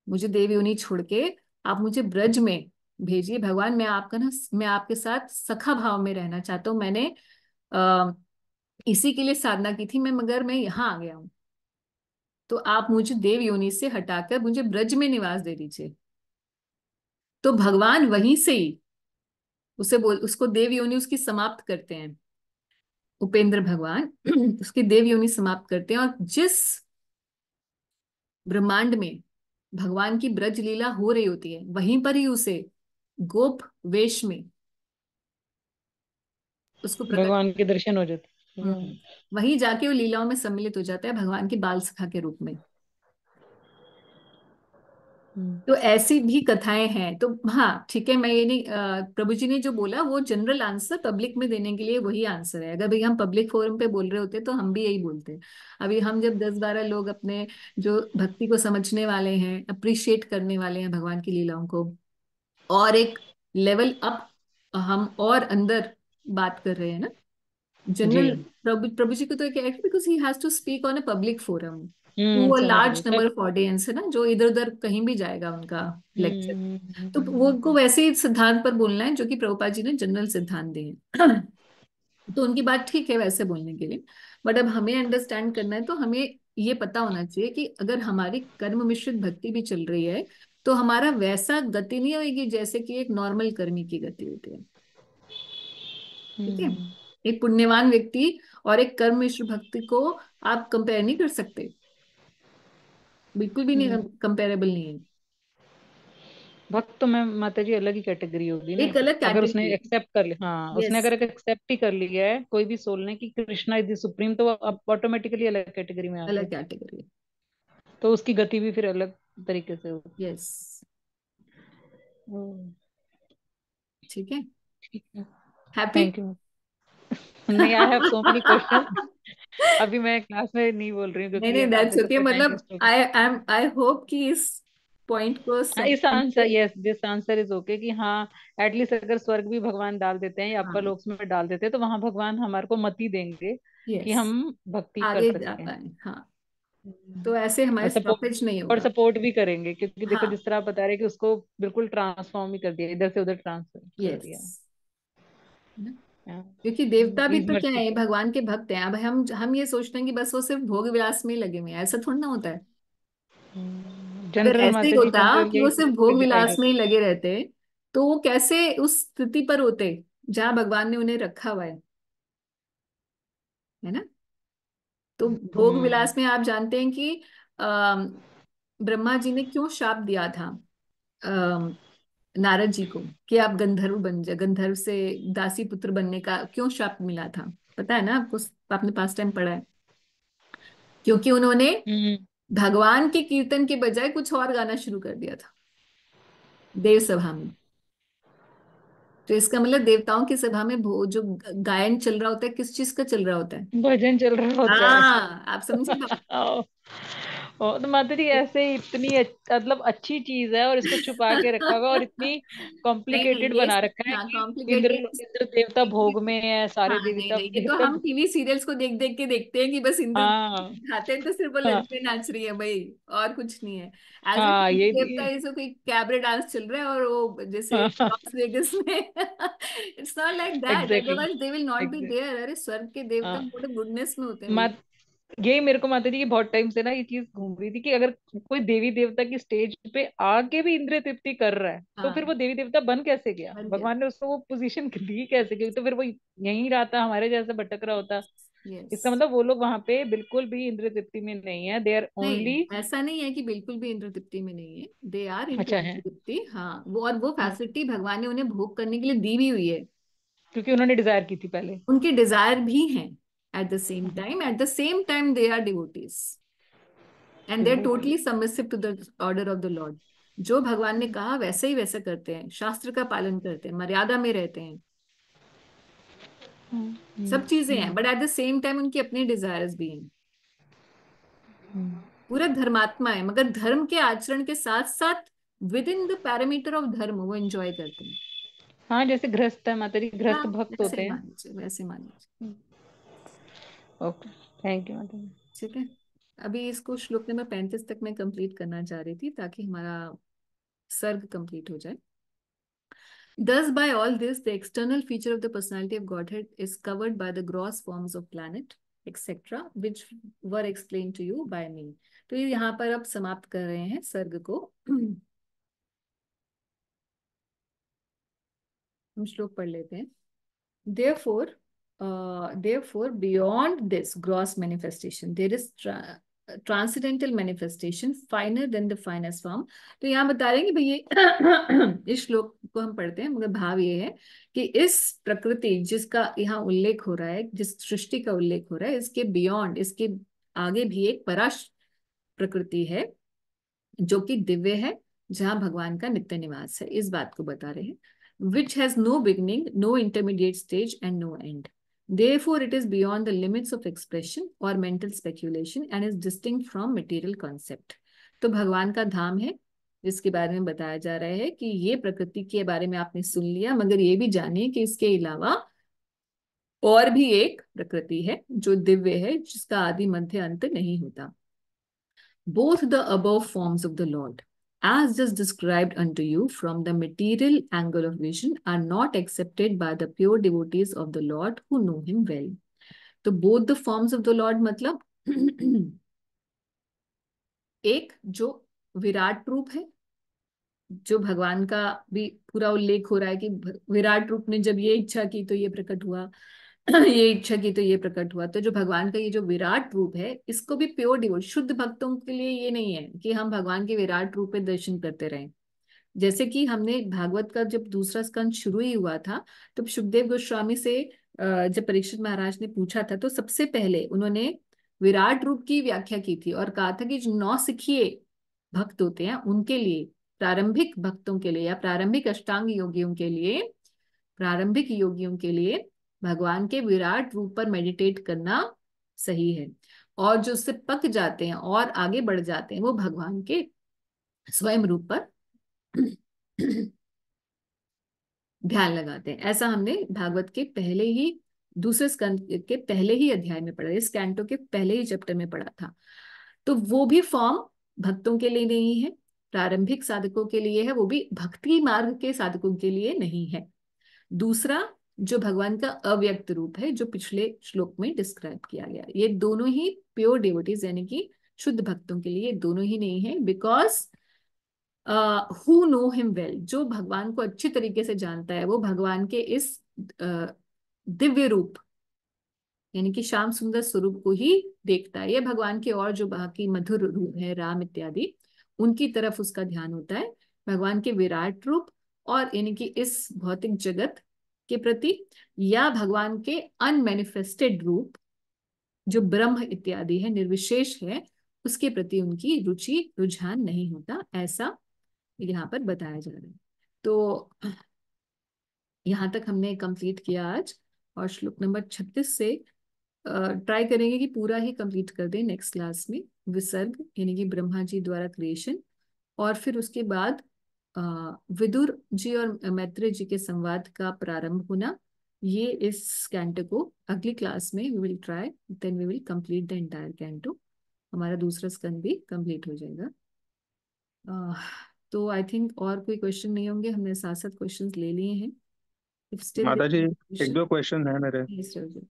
मुझे देव योनि छोड़ के आप मुझे ब्रज में भेजिए भगवान। मैं आपका ना, मैं आपके साथ सखा भाव में रहना चाहता हूँ। मैंने आ, इसी के लिए साधना की थी मैं, मगर मैं यहाँ आ गया हूँ। तो आप मुझे देव योनि से हटाकर मुझे ब्रज में निवास दे दीजिए। तो भगवान वहीं से ही उसे बोल, उसको देव योनि उसकी समाप्त करते हैं। उपेंद्र भगवान उसकी देव योनि समाप्त करते हैं, और जिस ब्रह्मांड में भगवान की ब्रज लीला हो रही होती है वहीं पर ही उसे गोप वेश में उसको प्रकट। भगवान के दर्शन हो जाते हैं। वहीं जाके वो लीलाओं में सम्मिलित हो जाता है भगवान के बाल सखा के रूप में। तो ऐसी भी कथाएं हैं। तो हाँ ठीक है, मैं ये नहीं, प्रभु जी ने जो बोला वो जनरल आंसर पब्लिक में देने के लिए वही आंसर है। अगर भाई हम पब्लिक फोरम पे बोल रहे होते तो हम भी यही बोलते। अभी हम जब 10-12 लोग अपने जो भक्ति को समझने वाले हैं, अप्रिशिएट करने वाले हैं भगवान की लीलाओं को, और एक लेवल अप हम और अंदर बात कर रहे हैं ना जी। जनरल। प्रभु प्रभु जी को तो क्या है, because he has to speak on a public forum to a समझ गए लार्ज नंबर सब। ऑफ ऑडियंस, है ना, जो इधर उधर कहीं भी जाएगा उनका लेक्चर। तो वो उनको हम्म। वैसे ही सिद्धांत पर बोलना है जो कि प्रभुपाद जी ने जनरल सिद्धांत दिए हैं। तो उनकी बात ठीक है वैसे बोलने के लिए, बट अब हमें अंडरस्टैंड करना है तो हमें ये पता होना चाहिए कि अगर हमारी कर्म मिश्रित भक्ति भी चल रही है तो हमारा वैसा गति नहीं होगी जैसे कि एक नॉर्मल कर्मी की गति होती है। ठीक है, हम्म। एक पुण्यवान व्यक्ति और एक कर्म मिश्र भक्ति को आप कंपेयर नहीं कर सकते, बिल्कुल भी नहीं, हम्म। कंपेरेबल नहीं है। भक्त तो मैं माता जी अलग ही कैटेगरी होगी ना। एक अलग अगर उसने कैटेगरी। एक्सेप्ट कर लिया, हाँ उसने यस, अगर एक्सेप्ट ही कर लिया है कोई भी सोल ने कि कृष्णा इज द सुप्रीम, तो वो अब ऑटोमेटिकली अलग कैटेगरी में आ अलग गया। कैटेगरी। तो उसकी गति भी फिर अलग तरीके से होगी। Yes, hmm. ठीक है, ठीक है। हैप्पी। Thank you. नहीं, I have so many question. अभी मैं क्लास में नहीं बोल रही हूँ नहीं क्योंकि नहीं, ये वहां पे दैट्स ओके, सबका टाइम मतलब वेस्ट होगा। आई होप कि इस पॉइंट को हाँ, इस answer, yes this answer is okay कि हाँ एटलीस्ट अगर स्वर्ग भी भगवान डाल देते हैं या अपर हाँ, लोक में डाल देते हैं तो वहां भगवान हमारे को मति देंगे कि यस, हम भक्ति कर आगे जा सकें। पाए, हाँ। तो ऐसे और हमारे सपोर्ट, स्टॉपेज नहीं और होगा। सपोर्ट भी करेंगे क्योंकि देखो हाँ, जिस तरह आप बता रहे हैं कि उसको बिल्कुल ट्रांसफॉर्म ही कर दिया, इधर से उधर ट्रांसफर कर यस, दिया। क्योंकि देवता भी इज तो क्या है, मर्सीफुल। भगवान के भक्त हैं। अब हम ये सोचते हैं कि बस वो सिर्फ भोग विलास में ही लगे हुए हैं, ऐसा थोड़ा ना होता है। अगर जनरल ऐसे ही माता जी, होता जनरल कि वो यही सिर्फ तरीके से भोग डिवाइड विलास में ही होते। लगे रहते तो वो कैसे उस स्थिति पर होते जहां भगवान ने उन्हें रखा हुआ है ना। तो भोग हम्म। विलास में आप जानते हैं कि अम, ब्रह्मा जी ने क्यों शाप दिया था अम, नारद जी को कि आप गंधर्व बन जाए, गंधर्व से दासी पुत्र बनने का क्यों शाप मिला था, पता है ना आपको, आपने पास टाइम पढ़ा है। क्योंकि उन्होंने हम्म। भगवान के कीर्तन के बजाय कुछ और गाना शुरू कर दिया था देव सभा में। तो इसका मतलब देवताओं की सभा में जो गायन चल रहा होता है किस चीज का चल रहा होता है। भजन चल रहा होता है। हाँ, आप समझे बात। ओ, तो माता जी ऐसे ही इतनी मतलब अच्छी चीज है और इसको छुपा के रखा हुआ और इतनी नहीं नहीं, कॉम्प्लिकेटेड ये बना रखा है हाँ कि इंद्र कॉम्प्लिकेटेड। इंद्र देवता भोग में है, सारे हाँ नहीं देवता नहीं, ये तो देवता। हम टीवी सीरियल्स को देख देख के देखते हैं कि बस इंद्र हाँ। दिखाते हैं तो सिर्फ वो हाँ। लड़कियां नाच रही है भाई, और कुछ नहीं है। एज इट हाँ ये देवता ऐसे कोई कैबरे डांस चल रहा है और वो जैसे हाँ। लॉस वेगस में। It's not like that, exactly. Otherwise they will not be exact. There. अरे स्वर्ग के देवता हाँ। बड़े गुडनेस में होते हैं भाई। मत ये मेरे को माता जी की बहुत टाइम से ना ये चीज घूम रही थी कि अगर कोई देवी देवता की स्टेज पे आके भी इंद्र तृप्ति कर रहा है तो फिर हाँ, वो देवी देवता बन कैसे गया, बन गया। भगवान ने उसको वो पोजीशन दी कैसे, क्योंकि तो फिर वो यहीं रहा था हमारे जैसे भटक रहा होता यस। इसका मतलब वो लोग वहां पे बिल्कुल भी इंद्र तृप्ति में नहीं है, दे आर नहीं, ओनली। ऐसा नहीं है कि बिल्कुल भी इंद्र तृप्ति में नहीं है, दे आर इंटू अच्छा है। इंद्र तृप्ति। हाँ, वो और वो हम्म, फैसिलिटी भगवान ने उन्हें भोग करने के लिए दी भी हुई है। क्योंकि उन्होंने डिजायर की थी पहले। उनके डिजायर भी हैं। Hmm, at the same time they are devotees and they are exactly. Totally submissive to the order of the lord. जो भगवान ने कहा वैसे ही वैसे करते हैं, शास्त्र का पालन करते हैं, मर्यादा में रहते हैं, सब चीजें हैं, but at the same time उनकी अपनी डिजायर्स भी हैं। पूरा धर्मात्मा है, मगर धर्म के आचरण के साथ साथ with in the parameter of धर्म वो एंजॉय करते हैं। हाँ, जैसे गृहस्थ है माता जी, हाँ, गृहस्थ भक्त वैसे होते हैं। मान लीजिए, वैसे मान लीजिए। ओके, थैंक यू माता जी। ठीक है। अभी इसको श्लोक नंबर 35 तक मैं कंप्लीट करना चाह रही थी ताकि हमारा सर्ग कंप्लीट हो जाए। Thus, by all this, the external feature of the personality of Godhead is covered by the gross forms of planet, etc., which were explained to you by me. तो ये यहाँ पर अब समाप्त कर रहे हैं सर्ग को। हम श्लोक पढ़ लेते हैं। Therefore, therefore, beyond this gross manifestation, there is transcendental manifestation, finer than the finest form. तो यहाँ बता रहे हैं कि भाई ये इस श्लोक को हम पढ़ते हैं, मगर भाव ये है कि इस प्रकृति जिसका यहाँ उल्लेख हो रहा है, जिस सृष्टि का उल्लेख हो रहा है, इसके बियॉन्ड, इसके आगे भी एक पराश प्रकृति है जो कि दिव्य है, जहां भगवान का नित्य निवास है। इस बात को बता रहे हैं। which has no beginning, no intermediate stage and no end. Therefore, it is beyond the limits of expression or mental speculation and is distinct from material concept. तो भगवान का धाम है, जिसके बारे में बताया जा रहा है कि ये प्रकृति के बारे में आपने सुन लिया, मगर ये भी जानिए कि इसके अलावा और भी एक प्रकृति है जो दिव्य है, जिसका आदि मध्य अंत नहीं होता। Both the above forms of the Lord, as just described unto you from the material angle of vision, are not accepted by the pure devotees of the Lord who know him well. तो both the forms of the Lord मतलब एक जो विराट रूप है, जो भगवान का भी पूरा उल्लेख हो रहा है कि विराट रूप ने जब ये इच्छा की तो ये प्रकट हुआ, ये इच्छा की तो ये प्रकट हुआ। तो जो भगवान का ये जो विराट रूप है, इसको भी प्योर डिवोट, शुद्ध भक्तों के लिए ये नहीं है कि हम भगवान के विराट रूप पे दर्शन करते रहें। जैसे कि हमने भागवत का जब दूसरा स्कंद शुरू ही हुआ था, तो सुखदेव गोस्वामी से जब परीक्षित महाराज ने पूछा था, तो सबसे पहले उन्होंने विराट रूप की व्याख्या की थी और कहा था कि जो नौसिखिए भक्त होते हैं उनके लिए, प्रारंभिक भक्तों के लिए या प्रारंभिक अष्टांग योगियों के लिए, प्रारंभिक योगियों के लिए भगवान के विराट रूप पर मेडिटेट करना सही है। और जो उससे पक जाते हैं और आगे बढ़ जाते हैं, वो भगवान के स्वयं रूप पर ध्यान लगाते हैं। ऐसा हमने भागवत के पहले ही, दूसरे स्कंद के पहले ही अध्याय में पढ़ा, इस कैंटो के पहले ही चैप्टर में पढ़ा था। तो वो भी फॉर्म भक्तों के लिए नहीं है, प्रारंभिक साधकों के लिए है, वो भी भक्ति मार्ग के साधकों के लिए नहीं है। दूसरा जो भगवान का अव्यक्त रूप है, जो पिछले श्लोक में डिस्क्राइब किया गया, ये दोनों ही प्योर डिवोटीज यानी कि शुद्ध भक्तों के लिए दोनों ही नहीं है। Because who know him well, जो भगवान को अच्छी तरीके से जानता है, वो भगवान के इस दिव्य रूप यानी कि श्याम सुंदर स्वरूप को ही देखता है। ये भगवान के और जो बाकी मधुर रूप है, राम इत्यादि, उनकी तरफ उसका ध्यान होता है। भगवान के विराट रूप और यानी कि इस भौतिक जगत के प्रति, या भगवान के अनमैनिफेस्टेड रूप जो ब्रह्म इत्यादि है, निर्विशेष है, उसके प्रति उनकी रुचि रुझान नहीं होता, ऐसा यहाँ पर बताया जा रहा है। तो यहाँ तक हमने कंप्लीट किया आज, और श्लोक नंबर 36 से ट्राई करेंगे कि पूरा ही कंप्लीट कर दें नेक्स्ट क्लास में। विसर्ग यानी कि ब्रह्मा जी द्वारा क्रिएशन, और फिर उसके बाद विदुर जी और मैत्रेय जी के संवाद का प्रारंभ होना। ये इस कैंटो को अगली क्लास में we will try, then we will complete the entire canto. हमारा दूसरा स्कंद भी कंप्लीट हो जाएगा। तो आई थिंक और कोई क्वेश्चन नहीं होंगे, हमने 7 क्वेश्चंस ले लिए हैं। इफ स्टिल माता जी, एक क्वेश्चन, दो क्वेश्चन है मेरे। प्लीज।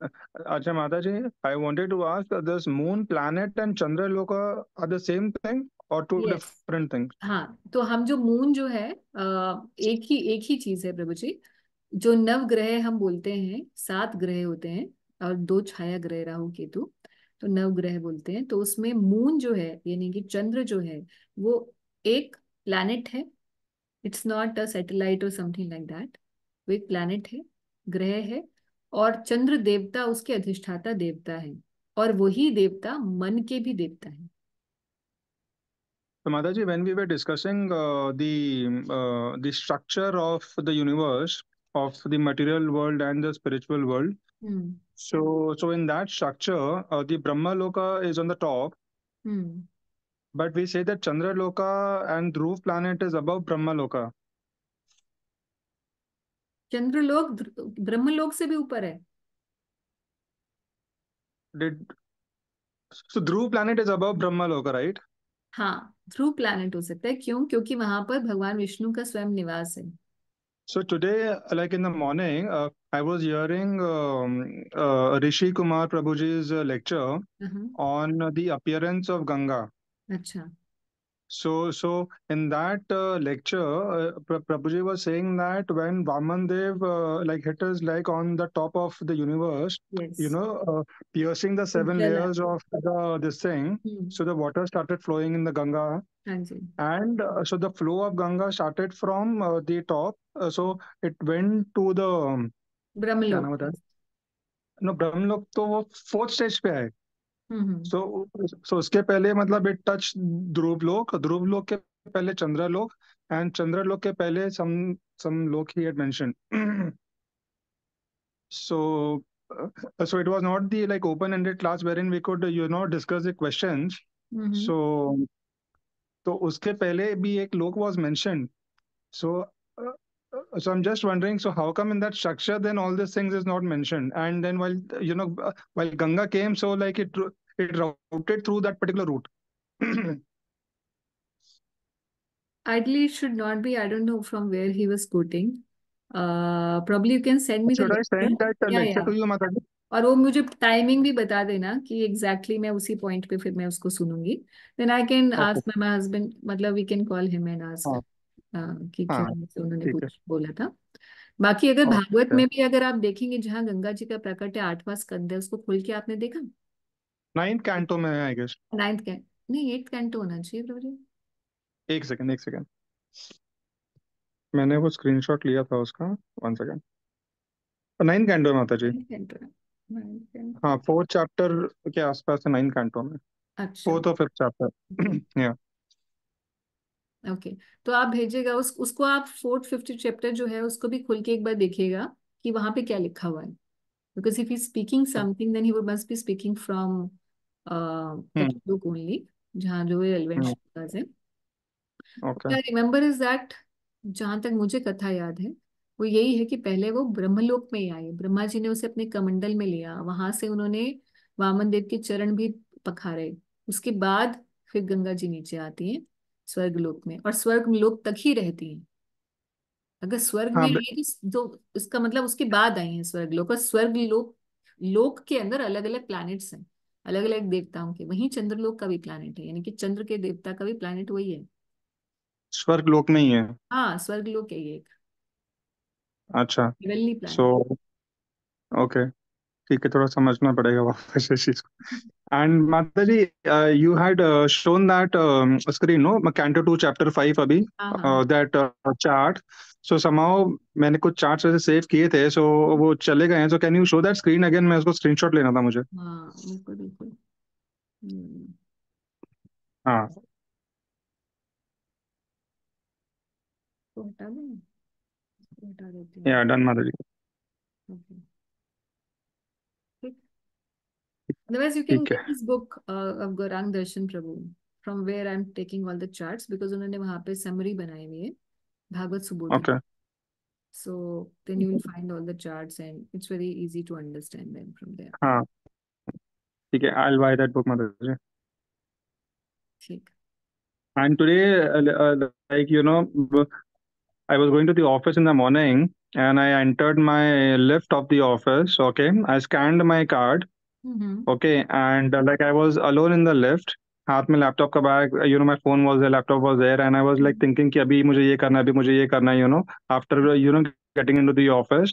अच्छा माता जी, I wanted to ask, this moon, planet and Chandraloka are the same thing or two yes, different things? हाँ, तो हम जो मून जो है एक ही चीज है प्रभु जी। जो नव ग्रह हम बोलते हैं, 7 ग्रह होते हैं, और 2 छाया ग्रह राहु केतु, तो नवग्रह बोलते हैं। तो उसमें मून जो है यानी कि चंद्र जो है वो एक प्लैनेट है, इट्स नॉट अ सैटेलाइट और समथिंग लाइक दैट। वो एक प्लैनेट है, ग्रह है, और चंद्र देवता उसके अधिष्ठाता देवता है, और वही देवता मन के भी देवता है। So Mataji, when we were discussing the structure of the universe, of the material world and the spiritual world, hmm so in that structure, the Brahma Loka is on the top, hmm but we say that Chandra Loka and Dhruv planet is above Brahma Loka. चंद्रलोक ब्रह्मलोक से भी ऊपर है। Did so Dhruv planet is above Brahma Loka, right? हाँ, ध्रुव प्लैनेट हो सकता है, क्यों? क्योंकि वहां पर भगवान विष्णु का स्वयं निवास है। So today, like in the morning, I was hearing Rishi Kumar Prabhuji's lecture on the appearance of Ganga. अच्छा। So in that lecture, Prabhuji was saying that when Vaman Dev like hit his leg on the top of the universe, yes. piercing the 7 जल layers of this thing, so the water started flowing in the Ganga, हाँ जी। and so the flow of Ganga started from the top, so it went to the क्या नाम ब्रह्मलोक। होता है? No, ब्रह्मलोक तो वो 4th स्टेज पे है। हम्म सो उसके पहले मतलब इट टच ध्रुव लोक के पहले चंद्रलोक, एंड चंद्रलोक के पहले सम लोक ही had mentioned. so so it was not the like open ended class wherein we could discuss the questions. Hmm so तो उसके पहले भी एक लोक was mentioned. so so I'm just wondering, so how come in that structure then all these things is not mentioned, and then while Ganga came, so like it routed through that particular route. Ideally it should not be. I don't know from where he was quoting. Probably you can send me the Should I lecture. send that या lecture to you, Mataji? और वो मुझे टाइमिंग भी बता देना कि एग्जैक्टली मैं उसी पॉइंट पे फिर मैं उसको सुनूंगी। Then I can Okay. Ask my husband, मतलब we can call him and ask हाँ कि क्यों हाँ मुझसे उन्होंने ठीक है। बोला था। बाकी अगर भागवत ओके, में भी अगर आप देखेंगे, जहाँ गंगा जी का प्रकट है 8वां स्कंद है, उसको खोल के आपने देखा? 9th कैंटो में है आई गेस। 9th कैंट नहीं, 8th कैंटो होना चाहिए प्रभु। एक सेकंड, मैंने वो स्क्रीनशॉट लिया था उसका। 1 सेकंड। 9th कैंटो है माता जी। 9th कैंटो है, 9th कैंटो। हाँ, 4th चैप्टर के आसपास है 9th कैंटो में। अच्छा। 4th और 5th ओके चैप्टर। या ओके। तो आप भेजिएगा उसको आप 4th 5th चैप्टर जो है उसको भी खोल के एक बार देखिएगा कि वहां पे क्या लिखा हुआ है। Because if he's speaking something, then he must be speaking from that hmm book only, जहाँ जो relevant हम्म shlokas है। Okay. What I remember is that, जहाँ तक मुझे कथा याद है, वो यही है कि पहले वो ब्रह्मलोक में ही आए, ब्रह्मा जी ने उसे अपने कमंडल में लिया, वहां से उन्होंने वामन देव के चरण भी पखारे। उसके बाद फिर गंगा जी नीचे आती हैं स्वर्ग लोक में, और स्वर्ग लोक तक ही रहती हैं। अगर स्वर्ग में हाँ आई तो इसका मतलब उसके बाद आई है स्वर्ग लोक। और स्वर्ग लोक, लोक के अंदर अलग अलग प्लैनेट्स हैं, अलग अलग देवताओं के। वहीं चंद्रलोक का भी प्लैनेट है, यानी कि चंद्र के देवता का भी प्लैनेट वही है। स्वर्ग लोक में ही है। हाँ, स्वर्ग लोक है ये एक अच्छा। हेवनली सो प्लैनेट। ओके, ठीक है, थोड़ा समझना पड़ेगा वापस इस चीज को। एंड माता जी, you had shown that screen, no, Canto 2 chapter 5 अभी, हाँ हाँ that chart. So somehow मैंने कुछ चार्ट्स वैसे सेव किए थे, so वो चले गए हैं। So can you show that screen again? मैं उसको स्क्रीनशॉट लेना था मुझे। हाँ, बिल्कुल बिल्कुल। हम्म, हाँ तो हटा दें, इसको हटा देती हूँ। या डन माता जी। ओके, ठीक। Otherwise, you can ठीक get है। this book of Gaurang Darshan Prabhu, from where I'm taking all the charts, because उन्होंने वहाँ पे summary बनाई हुई है Bhagavat Subodhan. Okay So then you will find all the charts, and it's very easy to understand them from there. हाँ ठीक है, I'll buy that book माता जी। ठीक। And today, like I was going to the office in the morning, and I entered my lift of the office. Okay, I scanned my card. Hmm Okay, and like I was alone in the lift. हाथ में लैपटॉप का bag, my phone was there, laptop was there, and I was like thinking कि अभी मुझे ये करना है, अभी मुझे ये करना है, after getting into the office,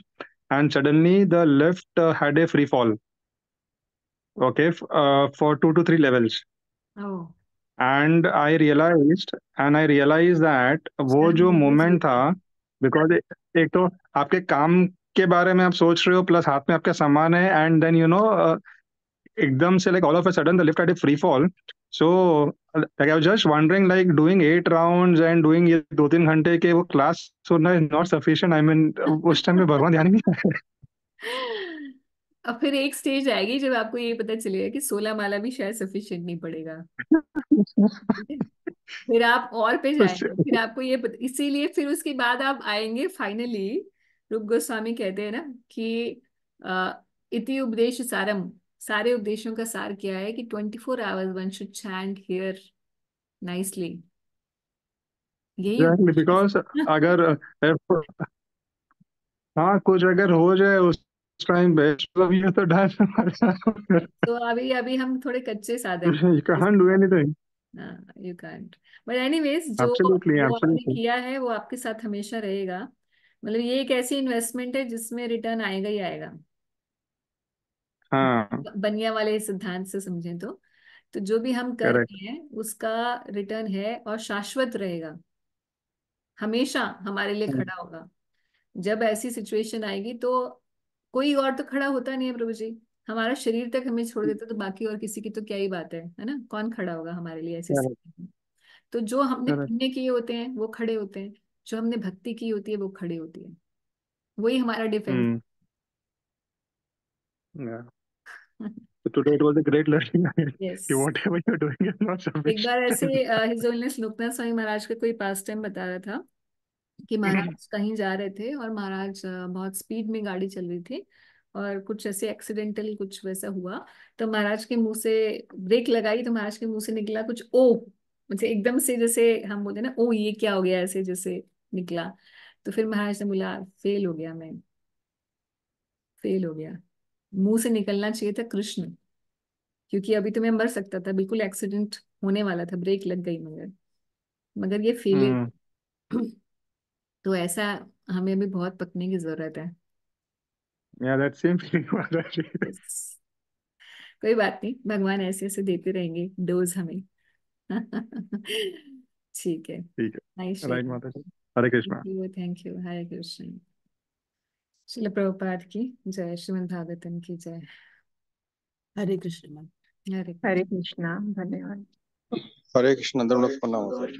and suddenly the lift had a free fall. okay, for 2 to 3 levels. Oh, And I realized that वो अच्छा, जो हम ये मोमेंट सोच रहे था, थे। बिकॉज एक तो आपके काम के बारे में आप सोच रहे हो, प्लस हाथ में आपका सामान है, एंड देन एकदम से like all of a sudden the lift at a free fall. So like I was just wondering, like doing 8 rounds and doing ये 2-3 घंटे के वो क्लास सुनना is not sufficient. I mean उस टाइम में भगवान ध्यान ही नहीं आया. अब फिर एक स्टेज आएगी जब आपको ये पता चलेगा कि 16 माला भी शायद सफिशिएंट नहीं पड़ेगा। ठीक है, फिर आप और पे जाएंगे, फिर आपको ये इसीलिए फिर उसके बाद आप आएंगे फाइनली। रूप गोस्वामी कहते हैं ना कि इति उपदेश सारम, सारे उपदेशों का सार क्या है कि 24 hours one should chant here nicely. यही एग्जैक्टली, उपदेश बिकॉज है। अगर हाँ कुछ अगर हो जाए उस टाइम पे, तो ये तो डन. तो अभी अभी हम थोड़े कच्चे साधक You can't do anything. हैं, यू कांट। बट एनीवेज, जो Absolutely, जो आपने absolutely. किया है वो आपके साथ हमेशा रहेगा। मतलब ये एक ऐसी इन्वेस्टमेंट है जिसमें रिटर्न आएगा ही आएगा। हाँ, बनिया वाले सिद्धांत से समझें तो जो भी हम कर करेक्ट. रहे हैं उसका रिटर्न है और शाश्वत रहेगा, हमेशा हमारे लिए खड़ा होगा। जब ऐसी सिचुएशन आएगी तो कोई और तो खड़ा होता नहीं है प्रभु जी। हमारा शरीर तक हमें छोड़ देता तो बाकी और किसी की तो क्या ही बात है ना? कौन खड़ा होगा हमारे लिए ऐसी करेक्ट. स्थिति में? तो जो हमने करेक्ट. पुण्य किए होते हैं वो खड़े होते हैं, जो हमने भक्ति की होती है वो खड़ी होती है। वही हमारा defence. Hmm. Yeah. So today it was a great learning yes. कि whatever you're doing is not एक बार ऐसे sufficient. His holiness Loknath Swami Maharaj का कोई पास टाइम बता रहा था कि महाराज कहीं जा रहे थे और महाराज बहुत स्पीड में गाड़ी चल रही थी और कुछ ऐसे एक्सीडेंटल कुछ वैसा हुआ। तो महाराज के मुंह से ब्रेक लगाई तो महाराज के मुंह से निकला कुछ ओ, मुझे एकदम से जैसे हम बोलते हैं ना, ओ ये क्या हो गया, ऐसे जैसे निकला। तो फिर महाराज ने बोला फेल हो गया, मैं फेल हो गया। मुंह से निकलना चाहिए था कृष्ण, क्योंकि अभी तो मैं मर सकता था, बिल्कुल एक्सीडेंट होने वाला था, ब्रेक लग गई, मगर मगर ये फेलियर। हम्म. तो ऐसा हमें अभी बहुत पकने की जरूरत है। Yeah, that same feeling was actually. Yes. कोई बात नहीं, भगवान ऐसे ऐसे देते रहेंगे डोज हमें। ठीक है। ठीक नाइस है. Right share. माता जी. Hare thank Krishna. You, thank you. Hare Krishna. Srila Prabhupada की जय, श्रीमद् भागवतम की जय। हरे कृष्ण। हरे हरे कृष्ण। कृष्णा, धन्यवाद। हरे कृष्ण. दंडवत प्रणाम. हरे